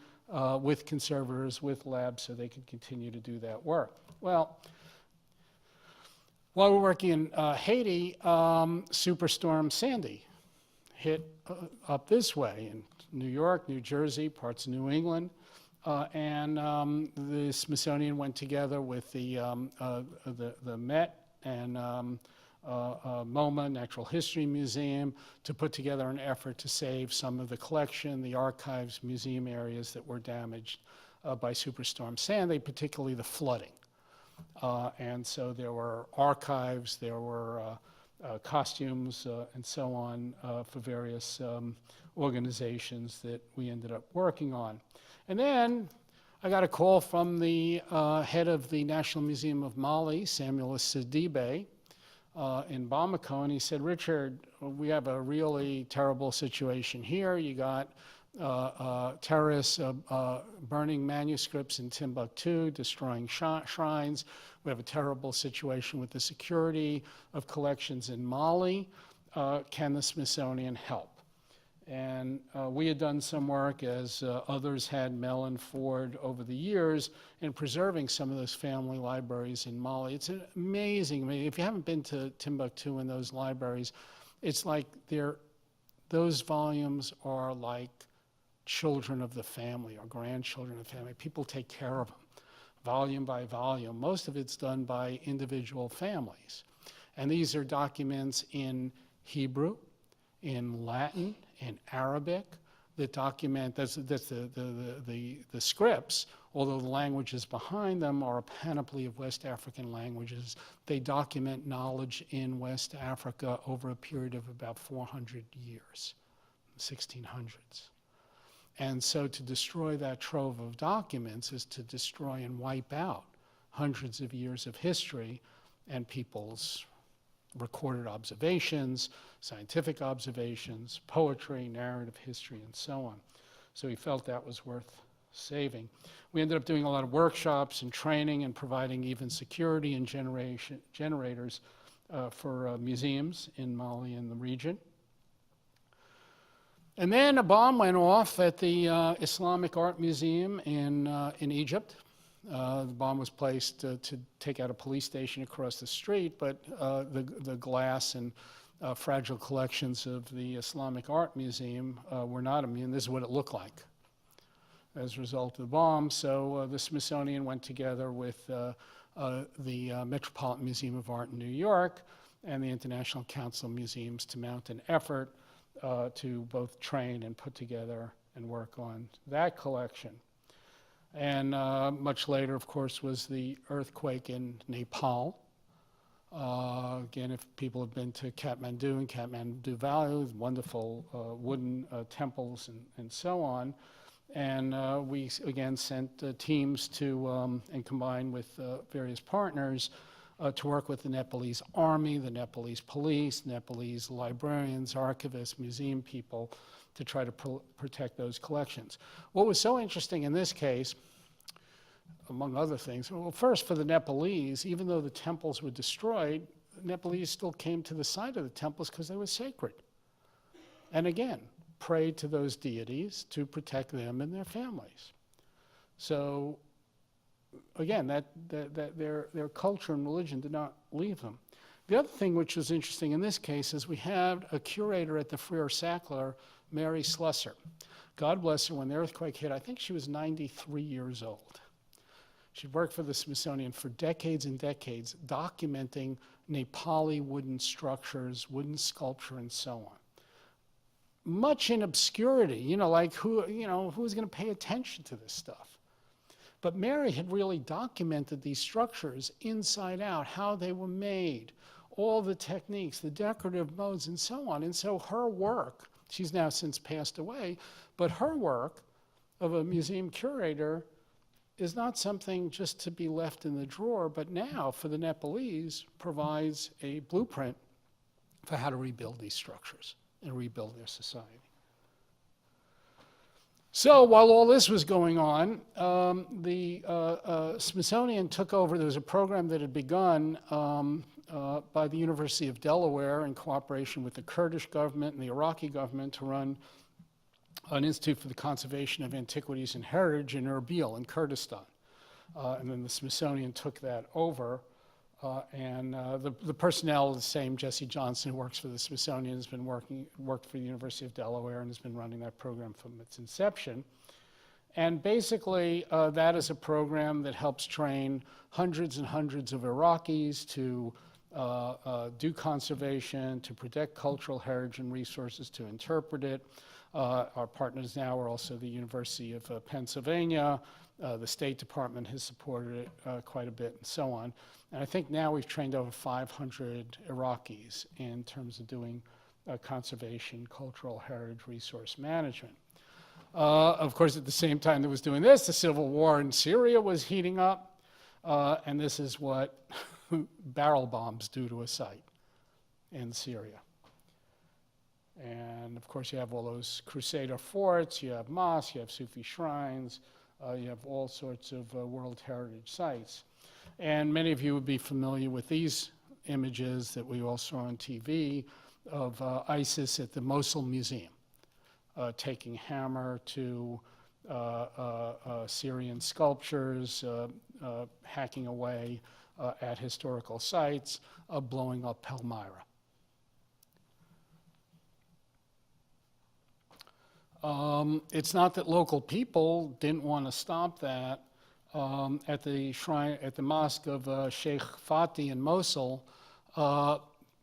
S2: with conservators, with labs, so they could continue to do that work. Well, while we're working in Haiti, Superstorm Sandy hit up this way in New York, New Jersey, parts of New England, and the Smithsonian went together with the Met and MoMA, Natural History Museum, to put together an effort to save some of the collection, the archives, museum areas that were damaged by Superstorm Sandy, particularly the flooding. And so there were archives, there were costumes and so on for various organizations that we ended up working on. And then I got a call from the head of the National Museum of Mali, Samuel Sidibe, in Bamako, and he said, Richard, we have a really terrible situation here. You got terrorists burning manuscripts in Timbuktu, destroying shrines. We have a terrible situation with the security of collections in Mali. Can the Smithsonian help? And we had done some work, as others had, Mel and Ford, over the years, in preserving some of those family libraries in Mali. It's amazing. I mean, if you haven't been to Timbuktu and those libraries, it's like those volumes are like children of the family or grandchildren of the family. People take care of them, volume by volume. Most of it's done by individual families. And these are documents in Hebrew, in Latin, in Arabic, that document, that's the scripts, although the languages behind them are a panoply of West African languages. They document knowledge in West Africa over a period of about 400 years, 1600s. And so to destroy that trove of documents is to destroy and wipe out hundreds of years of history and people's recorded observations, scientific observations, poetry, narrative history, and so on. So he felt that was worth saving. We ended up doing a lot of workshops and training and providing even security and generators for museums in Mali and the region. And then a bomb went off at the Islamic Art Museum in Egypt. The bomb was placed to take out a police station across the street, but the glass and fragile collections of the Islamic Art Museum were not immune. This is what it looked like as a result of the bomb. So the Smithsonian went together with the Metropolitan Museum of Art in New York and the International Council of Museums to mount an effort to both train and put together and work on that collection. And much later, of course, was the earthquake in Nepal. Again, if people have been to Kathmandu and Kathmandu Valley, wonderful wooden temples and so on. And we, again, sent teams to, and combined with various partners, to work with the Nepalese army, the Nepalese police, Nepalese librarians, archivists, museum people, to try to protect those collections. What was so interesting in this case, among other things, well, first for the Nepalese, even though the temples were destroyed, the Nepalese still came to the site of the temples because they were sacred. And again, prayed to those deities to protect them and their families. So again, their culture and religion did not leave them. The other thing which was interesting in this case is we had a curator at the Frere Sackler, Mary Slusser. God bless her, when the earthquake hit, I think she was 93 years old. She'd worked for the Smithsonian for decades and decades, documenting Nepali wooden structures, wooden sculpture, and so on. Much in obscurity, like who's going to pay attention to this stuff? But Mary had really documented these structures inside out, how they were made, all the techniques, the decorative modes, and so on. And so her work, she's now since passed away, but her work of a museum curator is not something just to be left in the drawer, but now, for the Nepalese, provides a blueprint for how to rebuild these structures and rebuild their society. So while all this was going on, the Smithsonian took over. There was a program that had begun by the University of Delaware in cooperation with the Kurdish government and the Iraqi government to run an Institute for the Conservation of Antiquities and Heritage in Erbil in Kurdistan. And then the Smithsonian took that over. The personnel is the same. Jesse Johnson, who works for the Smithsonian, has been worked for the University of Delaware and has been running that program from its inception. And basically, that is a program that helps train hundreds and hundreds of Iraqis to do conservation, to protect cultural heritage and resources, to interpret it. Our partners now are also the University of Pennsylvania. The State Department has supported it quite a bit, and so on. And I think now we've trained over 500 Iraqis in terms of doing conservation, cultural heritage, resource management. Of course, at the same time that was doing this, the civil war in Syria was heating up, and this is what barrel bombs do to a site in Syria. And of course, you have all those Crusader forts, you have mosques, you have Sufi shrines, you have all sorts of World Heritage sites. And many of you would be familiar with these images that we all saw on TV of ISIS at the Mosul Museum, taking hammer to Syrian sculptures, hacking away at historical sites, blowing up Palmyra. It's not that local people didn't want to stop that. At the shrine, at the mosque of Sheikh Fatih in Mosul,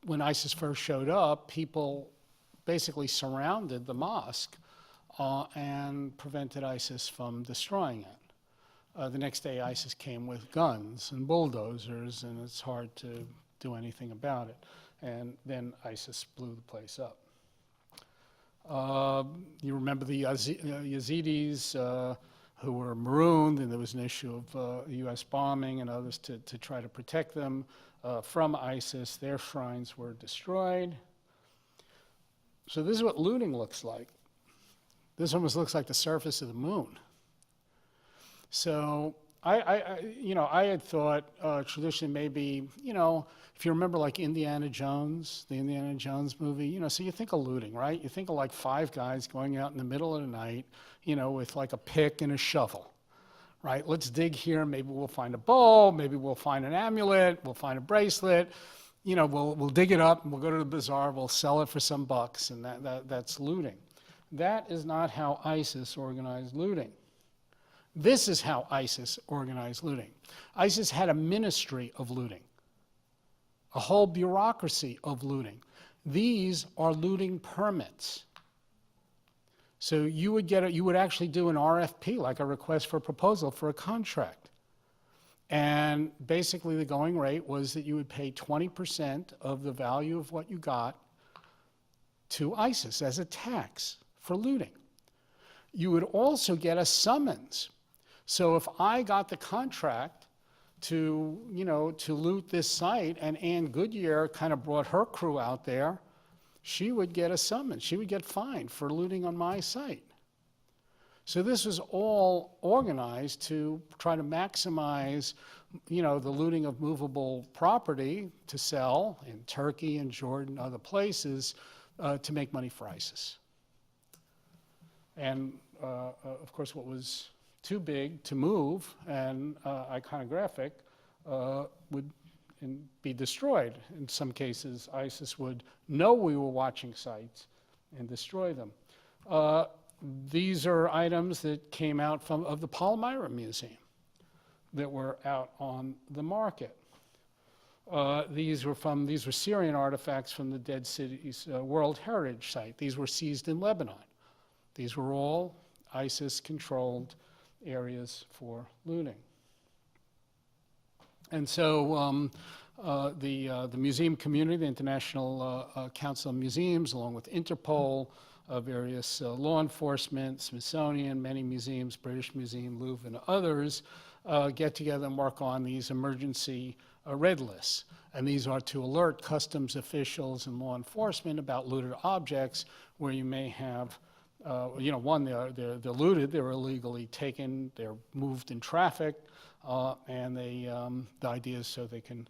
S2: when ISIS first showed up, people basically surrounded the mosque and prevented ISIS from destroying it. The next day, ISIS came with guns and bulldozers, and it's hard to do anything about it. And then ISIS blew the place up. You remember the Yazidis who were marooned, and there was an issue of U.S. bombing and others to try to protect them from ISIS. Their shrines were destroyed. So this is what looting looks like. This almost looks like the surface of the moon. So I had thought traditionally maybe, if you remember like Indiana Jones, the Indiana Jones movie, so you think of looting, right? You think of like 5 guys going out in the middle of the night, with like a pick and a shovel, right? Let's dig here, maybe we'll find a bow, maybe we'll find an amulet, we'll find a bracelet, we'll dig it up and we'll go to the bazaar, we'll sell it for some bucks, and that's looting. That is not how ISIS organized looting. This is how ISIS organized looting. ISIS had a ministry of looting, a whole bureaucracy of looting. These are looting permits. So you would actually do an RFP, like a request for proposal for a contract. And basically the going rate was that you would pay 20% of the value of what you got to ISIS as a tax for looting. You would also get a summons. So if I got the contract to loot this site, and Ann Goodyear kind of brought her crew out there, she would get a summons. She would get fined for looting on my site. So this was all organized to try to maximize, the looting of movable property to sell in Turkey and Jordan, other places, to make money for ISIS. And of course, what was too big to move and iconographic would be destroyed. In some cases, ISIS would know we were watching sites and destroy them. These are items that came out of the Palmyra Museum that were out on the market. These were Syrian artifacts from the Dead Cities World Heritage Site. These were seized in Lebanon. These were all ISIS-controlled areas for looting. And so the museum community, the International Council of Museums, along with Interpol, various law enforcement, Smithsonian, many museums, British Museum, Louvre, and others, get together and work on these emergency red lists. And these are to alert customs officials and law enforcement about looted objects where you may have, one, they're looted, they're illegally taken, they're moved in traffic, and the idea is so they can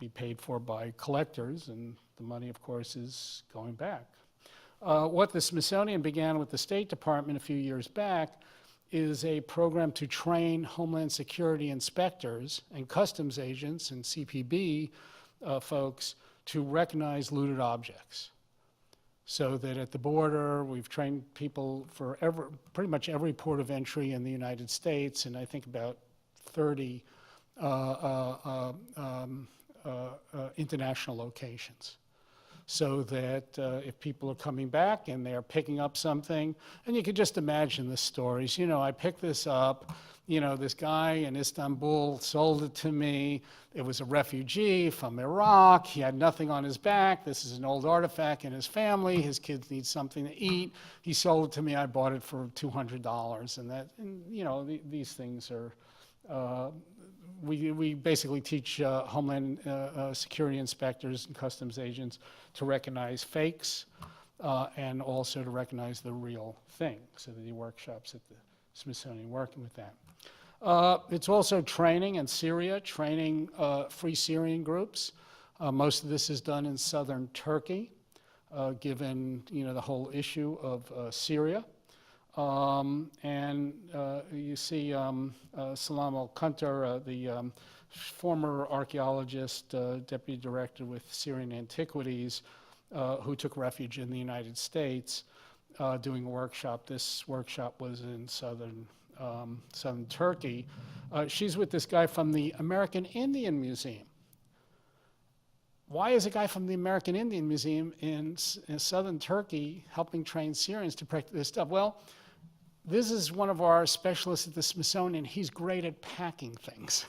S2: be paid for by collectors, and the money, of course, is going back. What the Smithsonian began with the State Department a few years back is a program to train Homeland Security inspectors and customs agents and CPB folks to recognize looted objects. So that at the border, we've trained people for pretty much every port of entry in the United States, and I think about 30 international locations. So that if people are coming back and they're picking up something, and you could just imagine the stories, I picked this up, this guy in Istanbul sold it to me. It was a refugee from Iraq. He had nothing on his back. This is an old artifact in his family. His kids need something to eat. He sold it to me. I bought it for $200. And these things are, we basically teach Homeland Security inspectors and customs agents to recognize fakes and also to recognize the real thing. So the workshops at the Smithsonian working with that. It's also training in Syria, training Free Syrian groups. Most of this is done in southern Turkey, given the whole issue of Syria. And you see Salam al-Kuntar, the former archaeologist, deputy director with Syrian Antiquities, who took refuge in the United States, doing a workshop. This workshop was in southern Turkey. She's with this guy from the American Indian Museum. Why is a guy from the American Indian Museum in southern Turkey helping train Syrians to practice this stuff? Well, this is one of our specialists at the Smithsonian. He's great at packing things.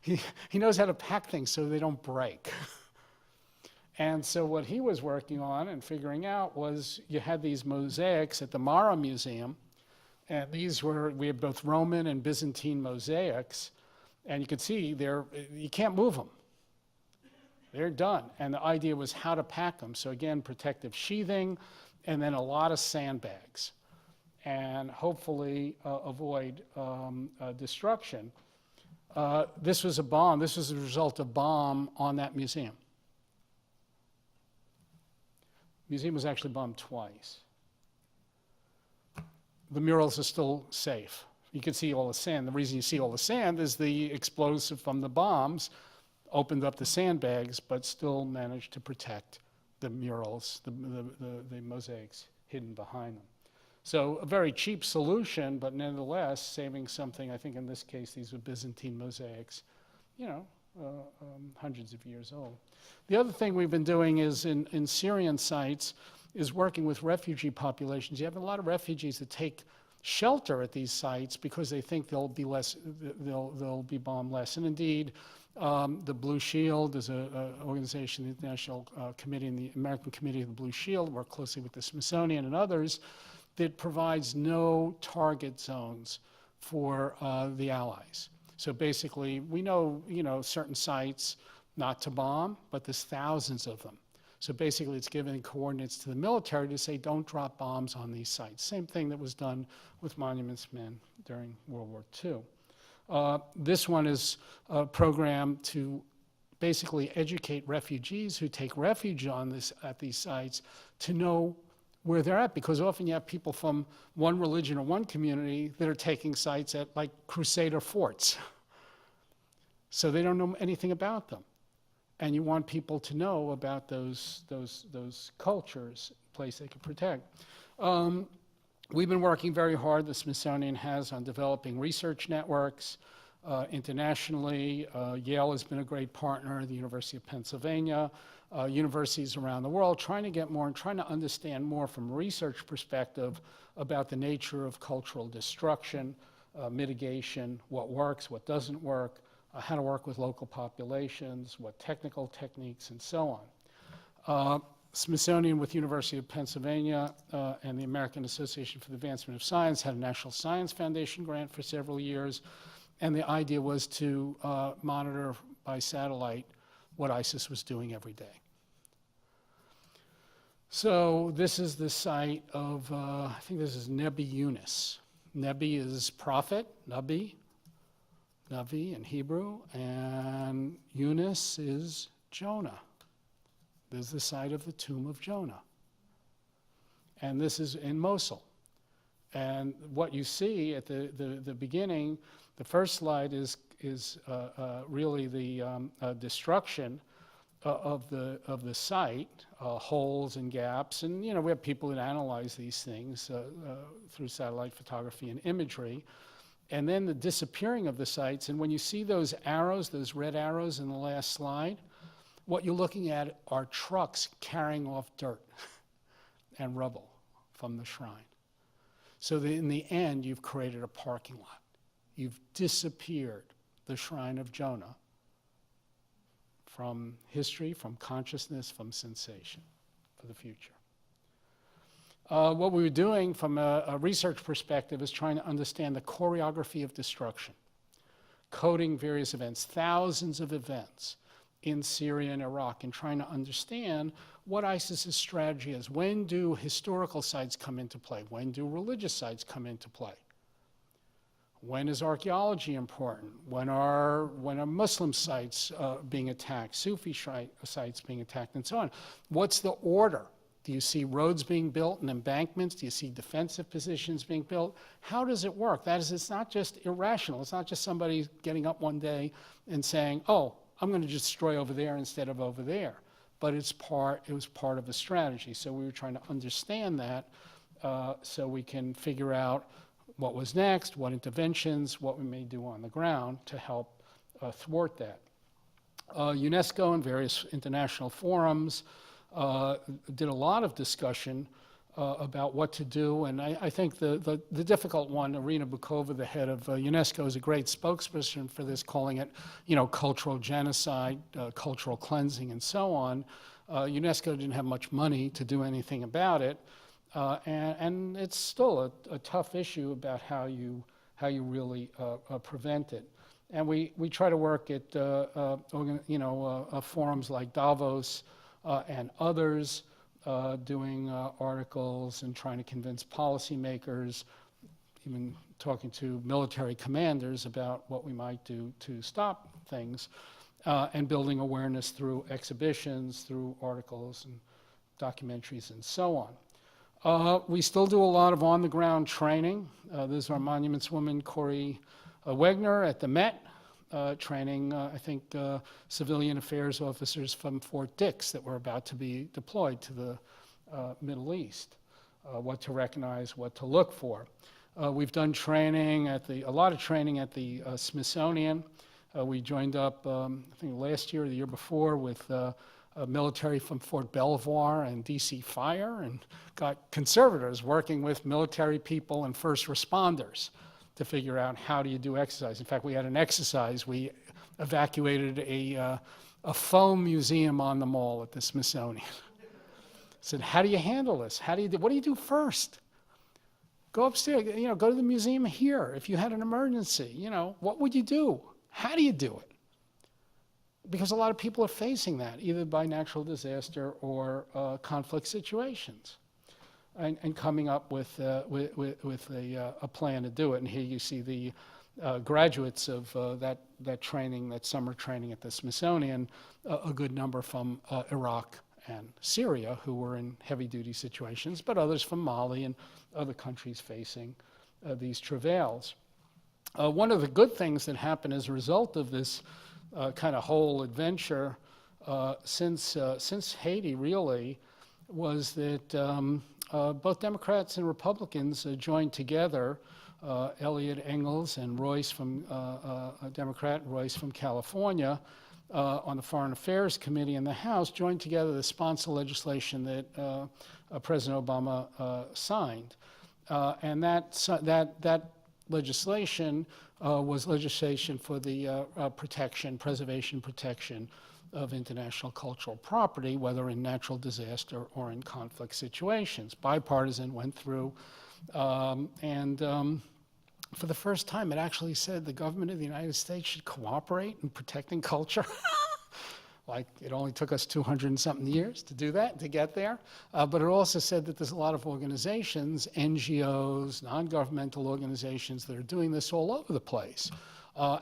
S2: He knows how to pack things so they don't break. And so what he was working on and figuring out was you had these mosaics at the Mara Museum, and we had both Roman and Byzantine mosaics, and you could see you can't move them. They're done. And the idea was how to pack them. So again, protective sheathing, and then a lot of sandbags, and hopefully avoid destruction. This was a bomb. This was a result of bomb on that museum. The museum was actually bombed twice. The murals are still safe. You can see all the sand. The reason you see all the sand is the explosive from the bombs opened up the sandbags, but still managed to protect the murals, the mosaics hidden behind them. So a very cheap solution, but nonetheless saving something. I think in this case, these were Byzantine mosaics, hundreds of years old. The other thing we've been doing is in Syrian sites is working with refugee populations. You have a lot of refugees that take shelter at these sites because they think they'll be bombed less. And indeed, the Blue Shield is an organization, the International Committee and the American Committee of the Blue Shield, work closely with the Smithsonian and others, that provides no target zones for the Allies. So basically, we know, certain sites not to bomb, but there's thousands of them. So basically, it's giving coordinates to the military to say, don't drop bombs on these sites. Same thing that was done with Monuments Men during World War II. This one is a program to basically educate refugees who take refuge at these sites to know where they're at, because often you have people from one religion or one community that are taking sites at like Crusader forts. So they don't know anything about them. And you want people to know about those cultures, place they can protect. We've been working very hard, the Smithsonian has, on developing research networks internationally. Yale has been a great partner, the University of Pennsylvania, universities around the world, trying to get more and trying to understand more from a research perspective about the nature of cultural destruction, mitigation, what works, what doesn't work, how to work with local populations, what technical techniques, and so on. Smithsonian with University of Pennsylvania and the American Association for the Advancement of Science had a National Science Foundation grant for several years, and the idea was to monitor by satellite what ISIS was doing every day. So this is the site of, I think this is Nebi Yunus. Nebi is prophet, Nabi in Hebrew, and Yunus is Jonah. This is the site of the tomb of Jonah. And this is in Mosul. And what you see at the beginning, the first slide is really the destruction of the site, holes and gaps. And we have people that analyze these things through satellite photography and imagery. And then the disappearing of the sites. And when you see those arrows, those red arrows in the last slide, what you're looking at are trucks carrying off dirt and rubble from the shrine. So that in the end, you've created a parking lot. You've disappeared the shrine of Jonah from history, from consciousness, from sensation for the future. What we were doing from a research perspective is trying to understand the choreography of destruction, coding various events, thousands of events in Syria and Iraq, and trying to understand what ISIS's strategy is. When do historical sites come into play? When do religious sites come into play? When is archaeology important? When are Muslim sites being attacked, Sufi sites being attacked, and so on? What's the order? Do you see roads being built and embankments? Do you see defensive positions being built? How does it work? That is, it's not just irrational. It's not just somebody getting up one day and saying, oh, I'm going to destroy over there instead of over there. But it was part of a strategy. So we were trying to understand that so we can figure out what was next, what interventions, what we may do on the ground to help thwart that. UNESCO and various international forums did a lot of discussion about what to do, and I think the difficult one, Irina Bukova, the head of UNESCO, is a great spokesperson for this, calling it, cultural genocide, cultural cleansing, and so on. UNESCO didn't have much money to do anything about it, and it's still a tough issue about how you really prevent it. And we try to work at forums like Davos and others, doing articles and trying to convince policymakers, even talking to military commanders about what we might do to stop things, and building awareness through exhibitions, through articles and documentaries and so on. We still do a lot of on-the-ground training. This is our monuments woman, Corey Wegner at the Met, training, I think, civilian affairs officers from Fort Dix that were about to be deployed to the Middle East, what to recognize, what to look for. We've done training a lot of training at the Smithsonian. We joined up, I think last year or the year before, with military from Fort Belvoir and DC Fire, and got conservators working with military people and first responders to figure out how do you do exercise. In fact, we had an exercise. We evacuated a foam museum on the mall at the Smithsonian. Said, how do you handle this? What do you do first? Go upstairs, go to the museum here. If you had an emergency, what would you do? How do you do it? Because a lot of people are facing that, either by natural disaster or conflict situations. And coming up with a plan to do it. And here you see the graduates of that training, that summer training at the Smithsonian, a good number from Iraq and Syria who were in heavy-duty situations, but others from Mali and other countries facing these travails. One of the good things that happened as a result of this kind of whole adventure since Haiti, really, was that both Democrats and Republicans joined together, Elliot Engels and Royce from a Democrat, Royce from California, on the Foreign Affairs Committee in the House joined together to sponsor legislation that President Obama signed. And that legislation was legislation for the preservation, protection of international cultural property, whether in natural disaster or in conflict situations. Bipartisan, went through, for the first time, it actually said the government of the United States should cooperate in protecting culture. Like, it only took us 200 and something years to do that, to get there. But it also said that there's a lot of organizations, NGOs, non-governmental organizations that are doing this all over the place.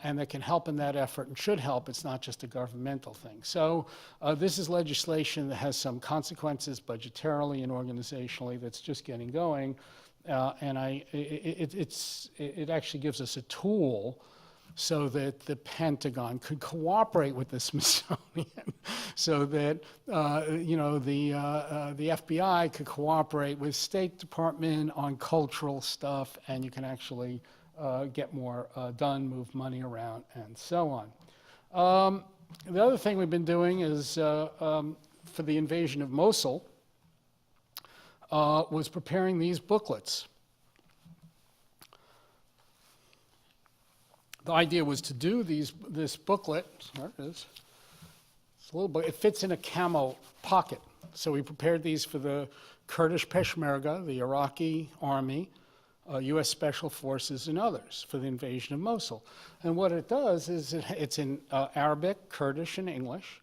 S2: And that can help in that effort and should help. It's not just a governmental thing. So this is legislation that has some consequences budgetarily and organizationally that's just getting going. And it actually gives us a tool so that the Pentagon could cooperate with the Smithsonian, so that the FBI could cooperate with State Department on cultural stuff, and you can actually get more done, move money around, and so on. The other thing we've been doing is for the invasion of Mosul, was preparing these booklets. The idea was to do this booklet. There it is. It's a little book. It fits in a camo pocket. So we prepared these for the Kurdish Peshmerga, the Iraqi army, U.S. Special Forces, and others for the invasion of Mosul. And what it does is it's in Arabic, Kurdish, and English.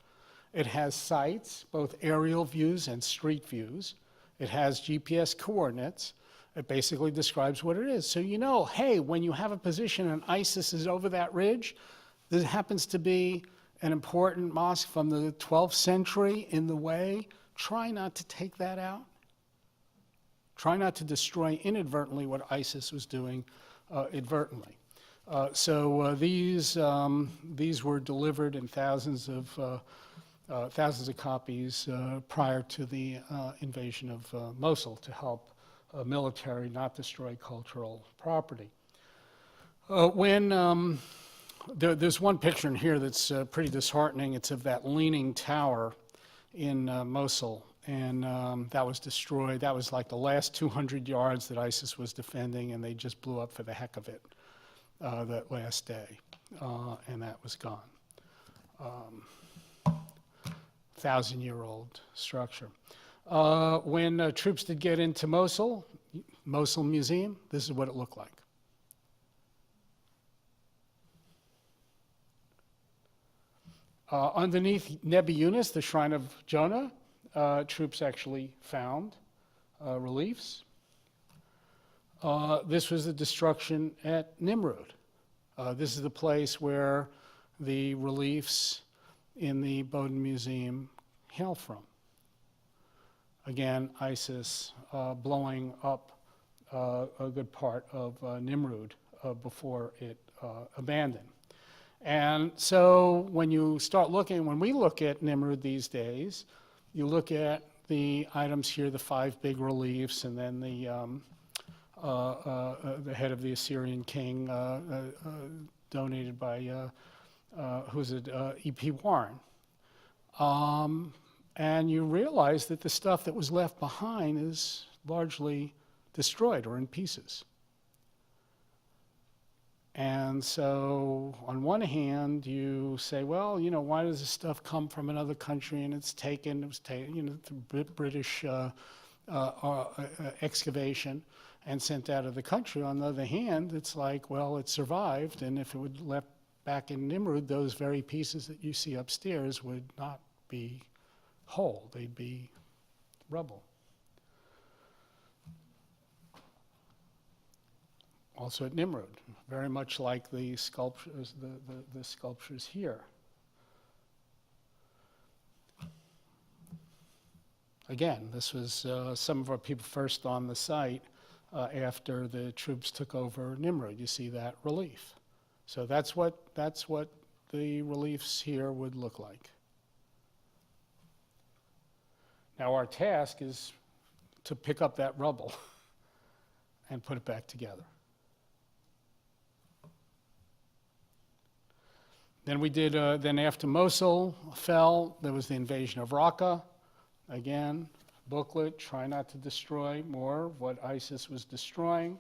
S2: It has sites, both aerial views and street views. It has GPS coordinates. It basically describes what it is. So you know, hey, when you have a position and ISIS is over that ridge, there happens to be an important mosque from the 12th century in the way, try not to take that out. Try not to destroy inadvertently what ISIS was doing advertently. So these were delivered in thousands of copies prior to the invasion of Mosul to help military not destroy cultural property. There's one picture in here that's pretty disheartening. It's of that leaning tower in Mosul, and that was destroyed. That was like the last 200 yards that ISIS was defending, and they just blew up for the heck of it that last day, and that was gone. 1,000-year-old structure. When troops did get into Mosul Museum, this is what it looked like. Underneath Nebi Yunus, the shrine of Jonah, troops actually found reliefs. This was the destruction at Nimrud. This is the place where the reliefs in the Bowdoin Museum hail from. Again, ISIS blowing up a good part of Nimrud before it abandoned. And so when we look at Nimrud these days, you look at the items here, the 5 big reliefs, and then the head of the Assyrian king donated by, who's it, E.P. Warren. And you realize that the stuff that was left behind is largely destroyed or in pieces. And so on one hand, you say, well, you know, why does this stuff come from another country and it was taken, through British excavation and sent out of the country. On the other hand, it's like, well, it survived, and if it would left back in Nimrud, those very pieces that you see upstairs would not be whole, they'd be rubble. Also at Nimrud, very much like the sculptures, the sculptures here. Again, this was some of our people first on the site after the troops took over Nimrud. You see that relief. So that's what the reliefs here would look like. Now our task is to pick up that rubble and put it back together. Then we did, then after Mosul fell, there was the invasion of Raqqa. Again, booklet, try not to destroy more of what ISIS was destroying.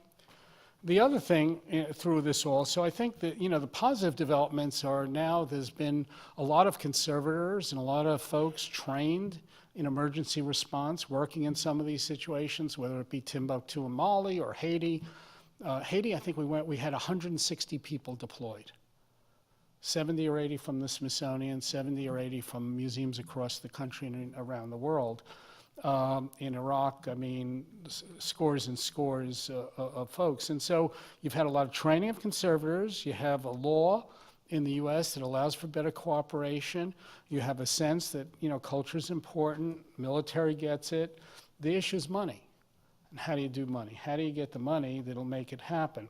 S2: The other thing through this also, I think that, the positive developments are now there's been a lot of conservators and a lot of folks trained in emergency response, working in some of these situations, whether it be Timbuktu in Mali or Haiti. Haiti, I think we had 160 people deployed. 70 or 80 from the Smithsonian, 70 or 80 from museums across the country and around the world. In Iraq, I mean, scores and scores of folks. And so you've had a lot of training of conservators. You have a law in the US that allows for better cooperation. You have a sense that, culture is important, military gets it. The issue is money. And how do you do money? How do you get the money that'll make it happen?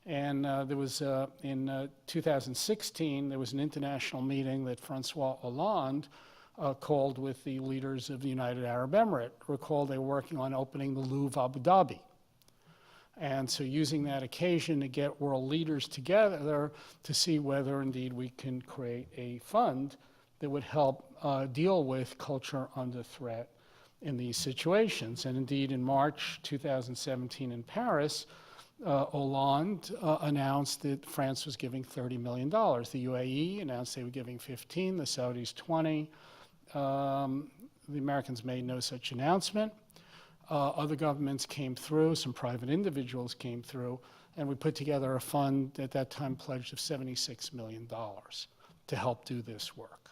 S2: And there was, in 2016, there was an international meeting that Francois Hollande called with the leaders of the United Arab Emirates. Recall they were working on opening the Louvre Abu Dhabi. And so using that occasion to get world leaders together to see whether indeed we can create a fund that would help deal with culture under threat in these situations. And indeed in March 2017 in Paris, Hollande announced that France was giving $30 million. The UAE announced they were giving 15, the Saudis 20. The Americans made no such announcement. Other governments came through, some private individuals came through, and we put together a fund at that time pledged of $76 million to help do this work.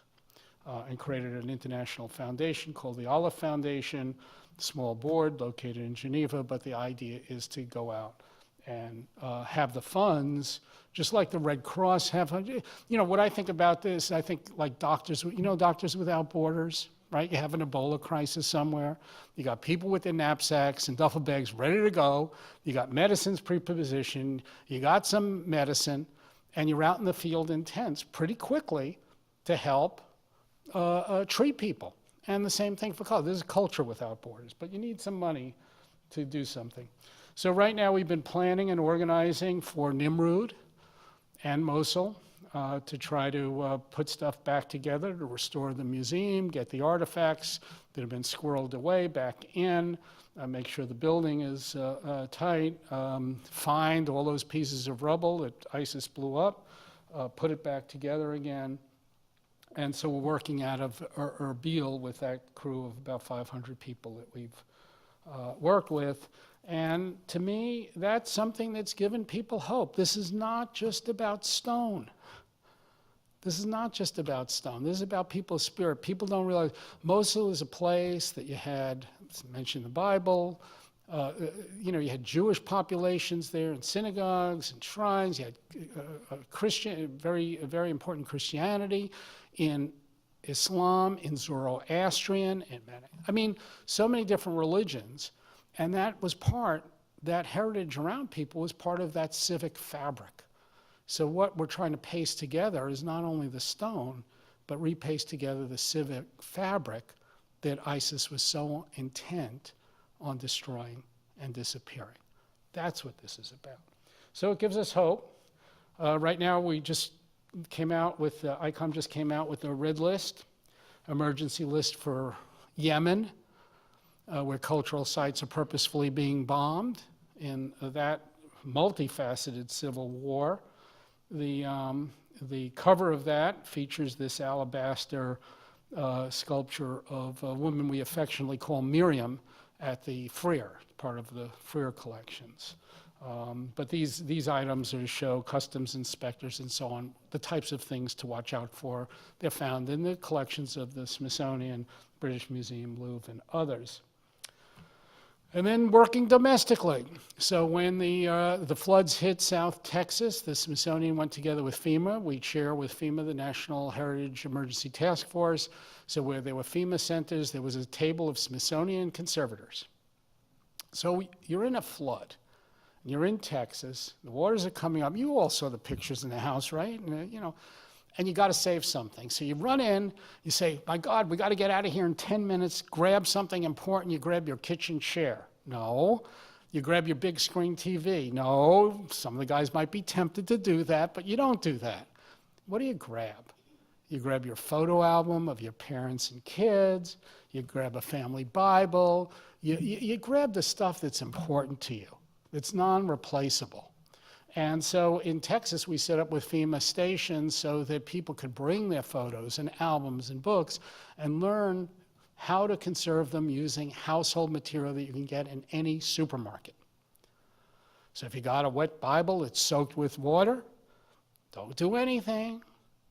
S2: And created an international foundation called the Olive Foundation, small board located in Geneva, but the idea is to go out and have the funds, just like the Red Cross have. What I think about this, I think like doctors, Doctors Without Borders, right? You have an Ebola crisis somewhere. You got people with their knapsacks and duffel bags ready to go. You got medicines pre-positioned. You got some medicine, and you're out in the field in tents pretty quickly to help treat people. And the same thing for culture. This is Culture Without Borders, but you need some money to do something. So right now we've been planning and organizing for Nimrud and Mosul to try to put stuff back together, to restore the museum, get the artifacts that have been squirreled away back in, make sure the building is tight, find all those pieces of rubble that ISIS blew up, put it back together again. And so we're working out of Erbil with that crew of about 500 people that we've worked with. And to me, that's something that's given people hope. This is not just about stone. This is not just about stone. This is about people's spirit. People don't realize Mosul is a place that you had, it's mentioned in the Bible, you had Jewish populations there and synagogues and shrines. You had Christian, very important Christianity in Islam, in Zoroastrian, so many different religions. And that heritage around people was part of that civic fabric. So what we're trying to paste together is not only the stone, but repaste together the civic fabric that ISIS was so intent on destroying and disappearing. That's what this is about. So it gives us hope. Right now we just came out with, ICOM just came out with a red list, emergency list for Yemen, where cultural sites are purposefully being bombed in that multifaceted civil war. The cover of that features this alabaster sculpture of a woman we affectionately call Miriam at the Freer, part of the Freer collections. But these items are to show customs inspectors and so on, the types of things to watch out for. They're found in the collections of the Smithsonian, British Museum, Louvre, and others. And then working domestically. So when the floods hit South Texas, the Smithsonian went together with FEMA. We share with FEMA the National Heritage Emergency Task Force. So where there were FEMA centers, there was a table of Smithsonian conservators. So you're in a flood. You're in Texas. The waters are coming up. You all saw the pictures in the house, right? And you got to save something. So you run in, you say, my God, we got to get out of here in 10 minutes, grab something important. You grab your kitchen chair. No. You grab your big screen TV. No. Some of the guys might be tempted to do that, but you don't do that. What do you grab? You grab your photo album of your parents and kids, you grab a family Bible, you grab the stuff that's important to you, that's non-replaceable. And so in Texas, we set up with FEMA stations so that people could bring their photos and albums and books and learn how to conserve them using household material that you can get in any supermarket. So if you got a wet Bible that's soaked with water, don't do anything.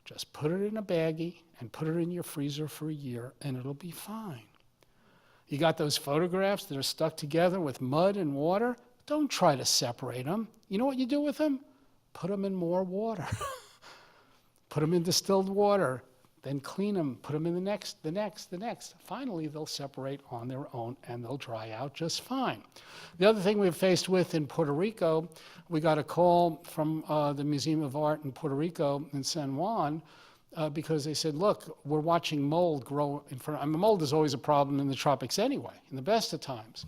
S2: Just put it in a baggie and put it in your freezer for a year and it'll be fine. You got those photographs that are stuck together with mud and water? Don't try to separate them. You know what you do with them? Put them in more water. Put them in distilled water, then clean them, put them in the next. Finally, they'll separate on their own and they'll dry out just fine. The other thing we've faced with in Puerto Rico, we got a call from the Museum of Art in Puerto Rico in San Juan because they said, look, we're watching mold grow in front. I mean, mold is always a problem in the tropics anyway, in the best of times.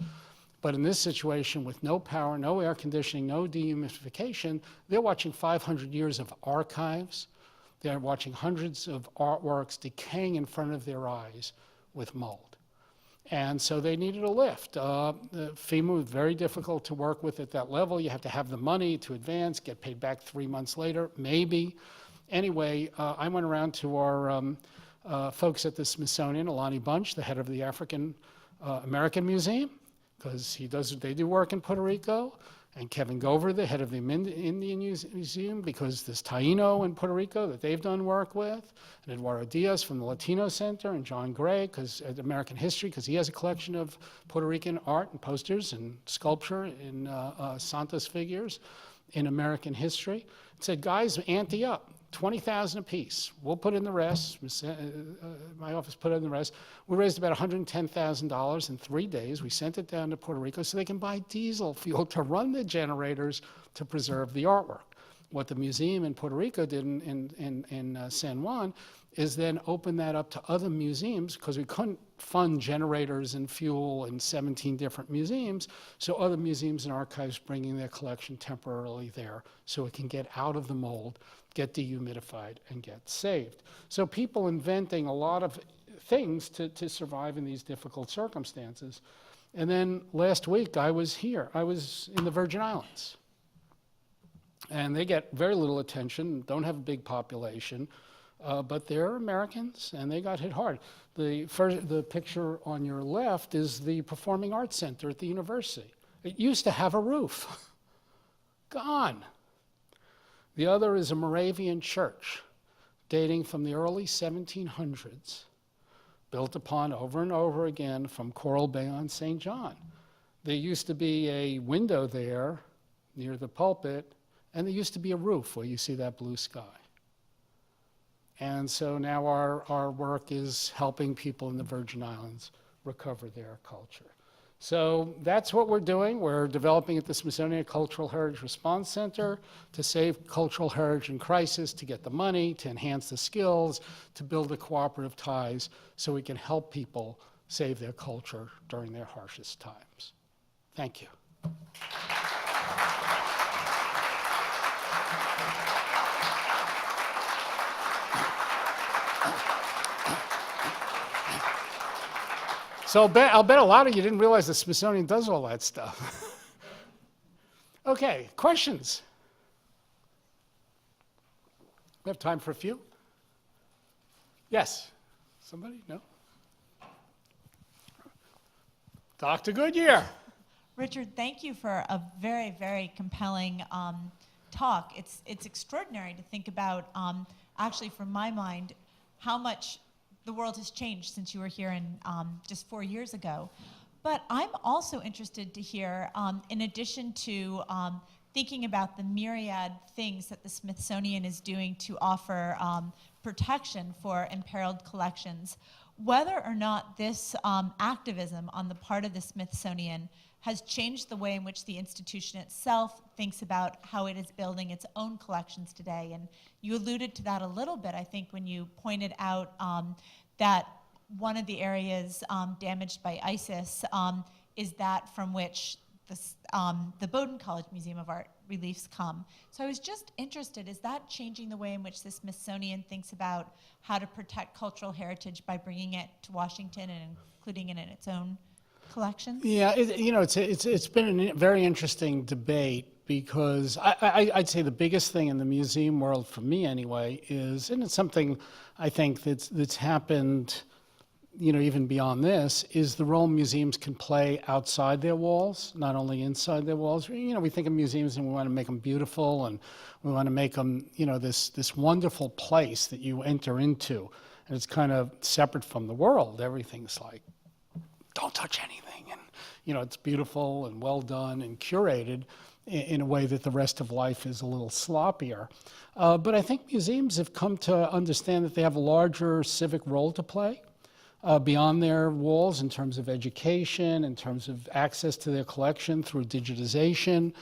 S2: But in this situation, with no power, no air conditioning, no dehumidification, they're watching 500 years of archives. They're watching hundreds of artworks decaying in front of their eyes with mold. And so they needed a lift. FEMA was very difficult to work with at that level. You have to have the money to advance, get paid back 3 months later, maybe. Anyway, I went around to our folks at the Smithsonian, Alani Bunch, the head of the African American Museum, because they do work in Puerto Rico, and Kevin Gover, the head of the Indian Museum, because there's Taino in Puerto Rico that they've done work with, and Eduardo Diaz from the Latino Center, and John Gray, because at American History, because he has a collection of Puerto Rican art and posters and sculpture in Santos figures in American history. It said, guys, ante up. 20,000 apiece. We'll put in the rest. My office put in the rest. We raised about $110,000 in 3 days. We sent it down to Puerto Rico so they can buy diesel fuel to run the generators to preserve the artwork. What the museum in Puerto Rico did in San Juan is then open that up to other museums because we couldn't fund generators and fuel in 17 different museums, so other museums and archives bringing their collection temporarily there so it can get out of the mold, get dehumidified, and get saved. So people inventing a lot of things to survive in these difficult circumstances. And then last week I was here. I was in the Virgin Islands. And they get very little attention, don't have a big population, but they're Americans and they got hit hard. The picture on your left is the Performing Arts Center at the university. It used to have a roof. Gone. The other is a Moravian church dating from the early 1700s, built upon over and over again from Coral Bay on St. John. There used to be a window there near the pulpit, and there used to be a roof where you see that blue sky. And so now our work is helping people in the Virgin Islands recover their culture. So that's what we're doing. We're developing at the Smithsonian Cultural Heritage Response Center to save cultural heritage in crisis, to get the money, to enhance the skills, to build the cooperative ties so we can help people save their culture during their harshest times. Thank you. So I'll bet a lot of you didn't realize the Smithsonian does all that stuff. Okay, questions? We have time for a few. Yes? Somebody? No? Dr. Goodyear.
S3: Richard, thank you for a very, very compelling talk. It's extraordinary to think about, actually from my mind, how much the world has changed since you were here in just 4 years ago. But I'm also interested to hear, in addition to thinking about the myriad things that the Smithsonian is doing to offer protection for imperiled collections, whether or not this activism on the part of the Smithsonian has changed the way in which the institution itself thinks about how it is building its own collections today. And you alluded to that a little bit, I think, when you pointed out that one of the areas damaged by ISIS is that from which the Bowdoin College Museum of Art reliefs come. So I was just interested, is that changing the way in which the Smithsonian thinks about how to protect cultural heritage by bringing it to Washington and including it in its own collections?
S2: Yeah, it's been a very interesting debate because I'd say the biggest thing in the museum world, for me anyway, is, and it's something I think that's happened, even beyond this, is the role museums can play outside their walls, not only inside their walls. We think of museums and we want to make them beautiful, and we want to make them, this wonderful place that you enter into, and it's kind of separate from the world. Everything's like, don't touch anything, and it's beautiful and well done and curated in a way that the rest of life is a little sloppier. But I think museums have come to understand that they have a larger civic role to play beyond their walls in terms of education, in terms of access to their collection through digitization.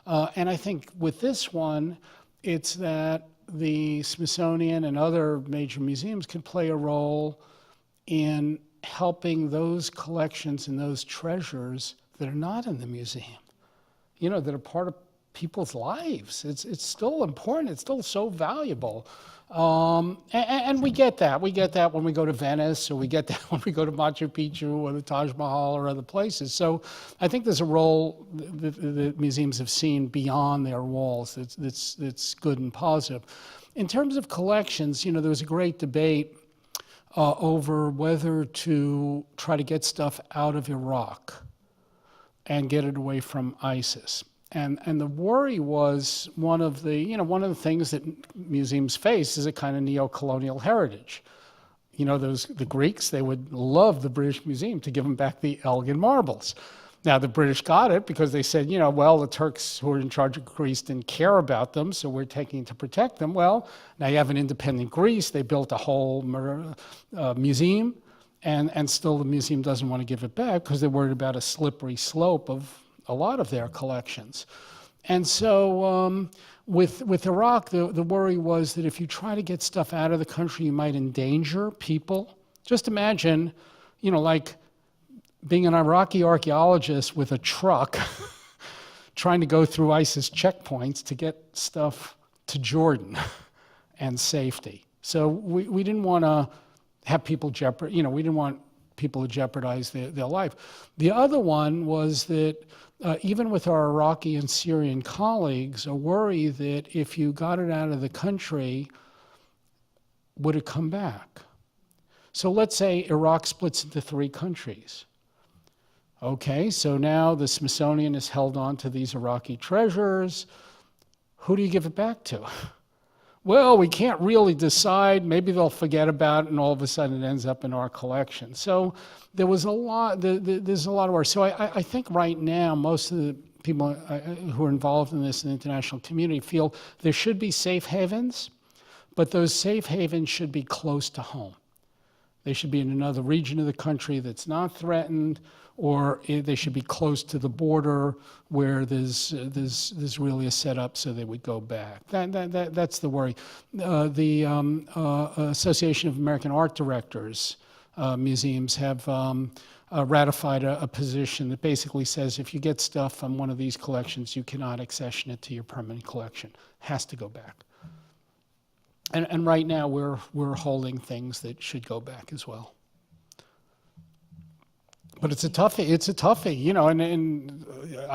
S2: And I think with this one, it's that the Smithsonian and other major museums can play a role in helping those collections and those treasures that are not in the museum, that are part of people's lives. It's still important. It's still so valuable. And we get that. We get that when we go to Venice, or we get that when we go to Machu Picchu or the Taj Mahal or other places. So I think there's a role that museums have seen beyond their walls that's good and positive. In terms of collections, there was a great debate over whether to try to get stuff out of Iraq and get it away from ISIS. And the worry was one of the things that museums face is a kind of neo-colonial heritage. The Greeks, they would love the British Museum to give them back the Elgin marbles. Now, the British got it because they said, the Turks who were in charge of Greece didn't care about them, so we're taking to protect them. Well, now you have an independent Greece. They built a whole museum, and still the museum doesn't want to give it back because they're worried about a slippery slope of a lot of their collections. And so with Iraq, the worry was that if you try to get stuff out of the country, you might endanger people. Just imagine, like being an Iraqi archaeologist with a truck trying to go through ISIS checkpoints to get stuff to Jordan and safety. So we didn't want to have people we didn't want people to jeopardize their life. The other one was that even with our Iraqi and Syrian colleagues, a worry that if you got it out of the country, would it come back? So let's say Iraq splits into 3 countries. Okay, so now the Smithsonian has held on to these Iraqi treasures. Who do you give it back to? Well, we can't really decide. Maybe they'll forget about it, and all of a sudden it ends up in our collection. So there was a lot. There's a lot of work. So I think right now most of the people who are involved in this in the international community feel there should be safe havens, but those safe havens should be close to home. They should be in another region of the country that's not threatened, or they should be close to the border where there's really a setup so they would go back. That's the worry. The Association of American Art Directors museums have ratified a position that basically says if you get stuff from one of these collections, you cannot accession it to your permanent collection. It has to go back. And right now we're holding things that should go back as well. But it's a toughie,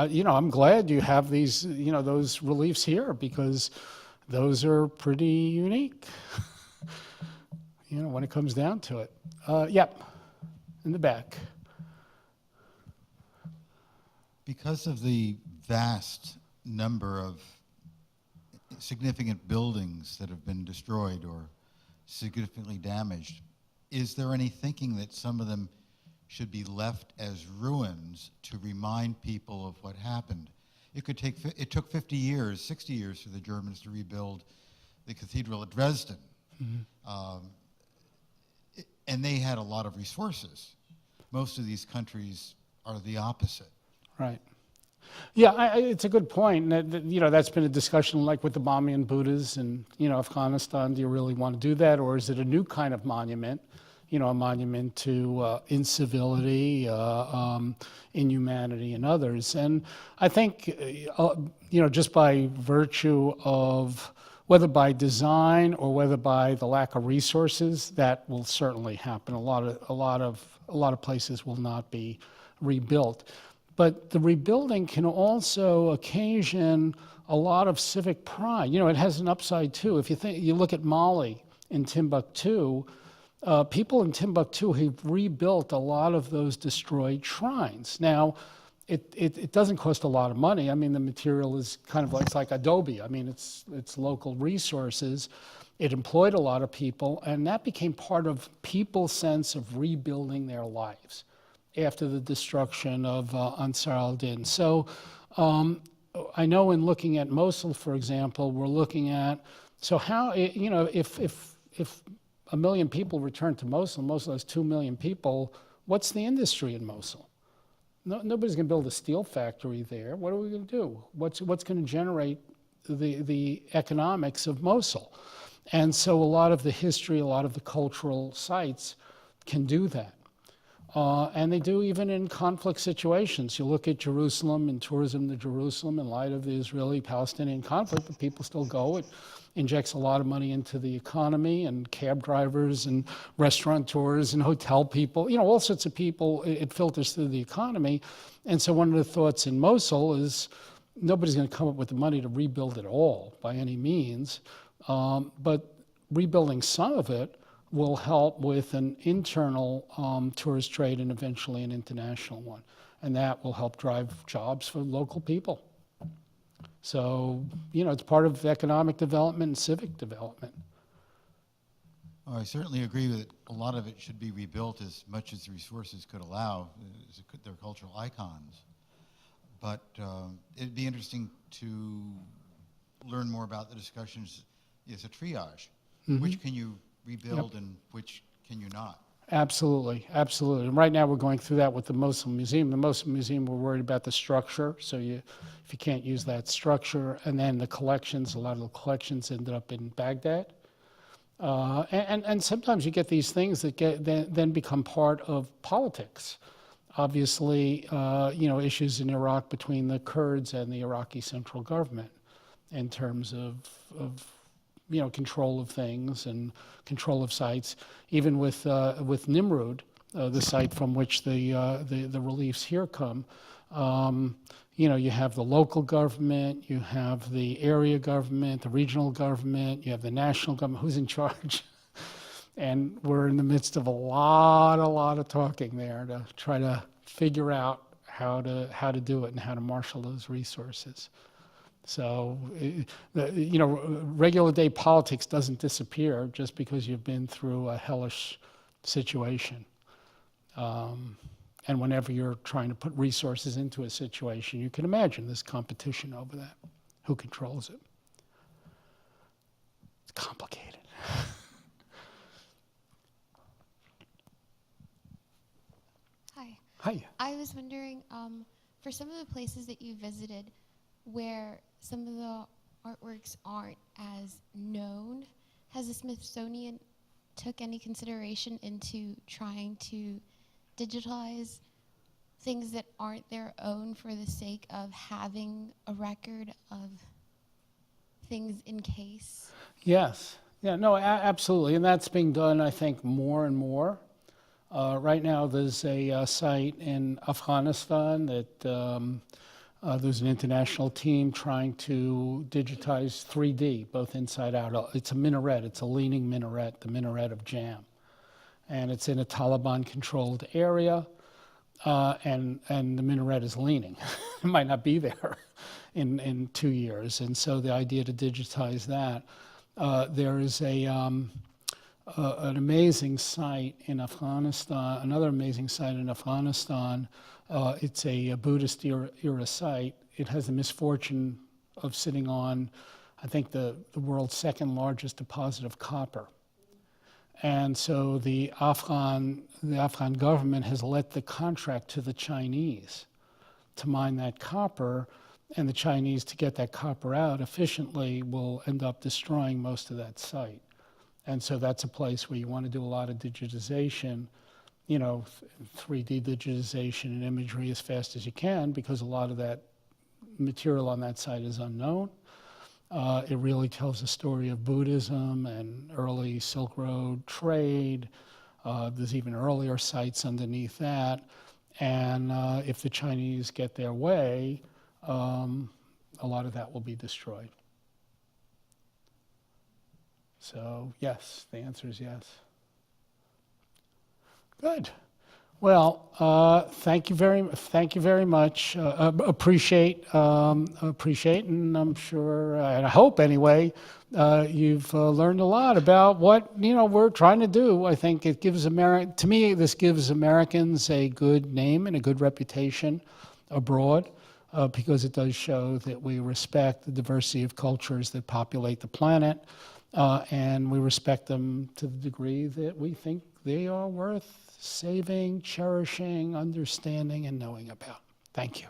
S2: and I'm glad you have these, those reliefs here because those are pretty unique, when it comes down to it. Yep, in the back.
S4: Because of the vast number of significant buildings that have been destroyed or significantly damaged, is there any thinking that some of them should be left as ruins to remind people of what happened? It took 50 years, 60 years for the Germans to rebuild the cathedral at Dresden. Mm-hmm. And they had a lot of resources. Most of these countries are the opposite.
S2: Right. Yeah, it's a good point. That's been a discussion like with the Bamiyan Buddhas in, Afghanistan. Do you really want to do that? Or is it a new kind of monument? a monument to incivility, inhumanity, and others. And I think, just by virtue of whether by design or whether by the lack of resources, that will certainly happen. A lot of places will not be rebuilt. But the rebuilding can also occasion a lot of civic pride. It has an upside too. If you look at Mali in Timbuktu, people in Timbuktu have rebuilt a lot of those destroyed shrines. Now, it doesn't cost a lot of money. I mean, the material is kind of it's like adobe. I mean, it's local resources. It employed a lot of people, and that became part of people's sense of rebuilding their lives after the destruction of Ansar al-Din. So I know in looking at Mosul, for example, we're looking at, so how, if 1 million people return to Mosul, Mosul has 2 million people, what's the industry in Mosul? Nobody's going to build a steel factory there. What are we going to do? What's going to generate the economics of Mosul? And so a lot of the history, a lot of the cultural sites can do that. And they do even in conflict situations. You look at Jerusalem and tourism to Jerusalem in light of the Israeli-Palestinian conflict, but people still go. It injects a lot of money into the economy, and cab drivers and restaurateurs and hotel people, all sorts of people. It filters through the economy. And so one of the thoughts in Mosul is nobody's going to come up with the money to rebuild it all by any means, but rebuilding some of it will help with an internal tourist trade and eventually an international one. And that will help drive jobs for local people. So, it's part of economic development and civic development.
S4: Oh, I certainly agree that a lot of it should be rebuilt as much as the resources could allow. They're cultural icons. But it'd be interesting to learn more about the discussions. It's a triage. Mm-hmm. Which can you rebuild and which can you not? Absolutely,
S2: absolutely. And right now we're going through that with the Mosul Museum. The Mosul Museum, we're worried about the structure. So if you can't use that structure, and then the collections, a lot of the collections ended up in Baghdad. And sometimes you get these things that then become part of politics. Obviously, issues in Iraq between the Kurds and the Iraqi central government in terms of control of things and control of sites. Even with Nimrud, the site from which the reliefs here come, you have the local government, you have the area government, the regional government, you have the national government. Who's in charge? And we're in the midst of a lot of talking there to try to figure out how to do it and how to marshal those resources. So, regular day politics doesn't disappear just because you've been through a hellish situation. And whenever you're trying to put resources into a situation, you can imagine this competition over that. Who controls it? It's complicated.
S5: Hi.
S2: Hi.
S5: I was wondering, for some of the places that you visited where some of the artworks aren't as known, has the Smithsonian took any consideration into trying to digitize things that aren't their own for the sake of having a record of things in case?
S2: Yes. Yeah, no, absolutely. And that's being done, I think, more and more. Right now, there's a site in Afghanistan that there's an international team trying to digitize 3D, both inside out. It's a minaret. It's a leaning minaret, the minaret of Jam. And it's in a Taliban-controlled area, and the minaret is leaning. It might not be there in 2 years. And so the idea to digitize that, there is an amazing site in Afghanistan, another amazing site in Afghanistan. It's a Buddhist era site. It has the misfortune of sitting on, I think, the world's second largest deposit of copper. And so the Afghan government has let the contract to the Chinese to mine that copper, and the Chinese, to get that copper out efficiently, will end up destroying most of that site. And so that's a place where you want to do a lot of digitization, 3D digitization and imagery as fast as you can, because a lot of that material on that site is unknown. It really tells a story of Buddhism and early Silk Road trade. There's even earlier sites underneath that. And if the Chinese get their way, a lot of that will be destroyed. So yes, the answer is yes. Good. Well, thank you very much. Appreciate, and I'm sure, and I hope anyway, you've learned a lot about what we're trying to do. I think it gives to me, this gives Americans a good name and a good reputation abroad, because it does show that we respect the diversity of cultures that populate the planet, and we respect them to the degree that we think they are worth saving, cherishing, understanding, and knowing about. Thank you.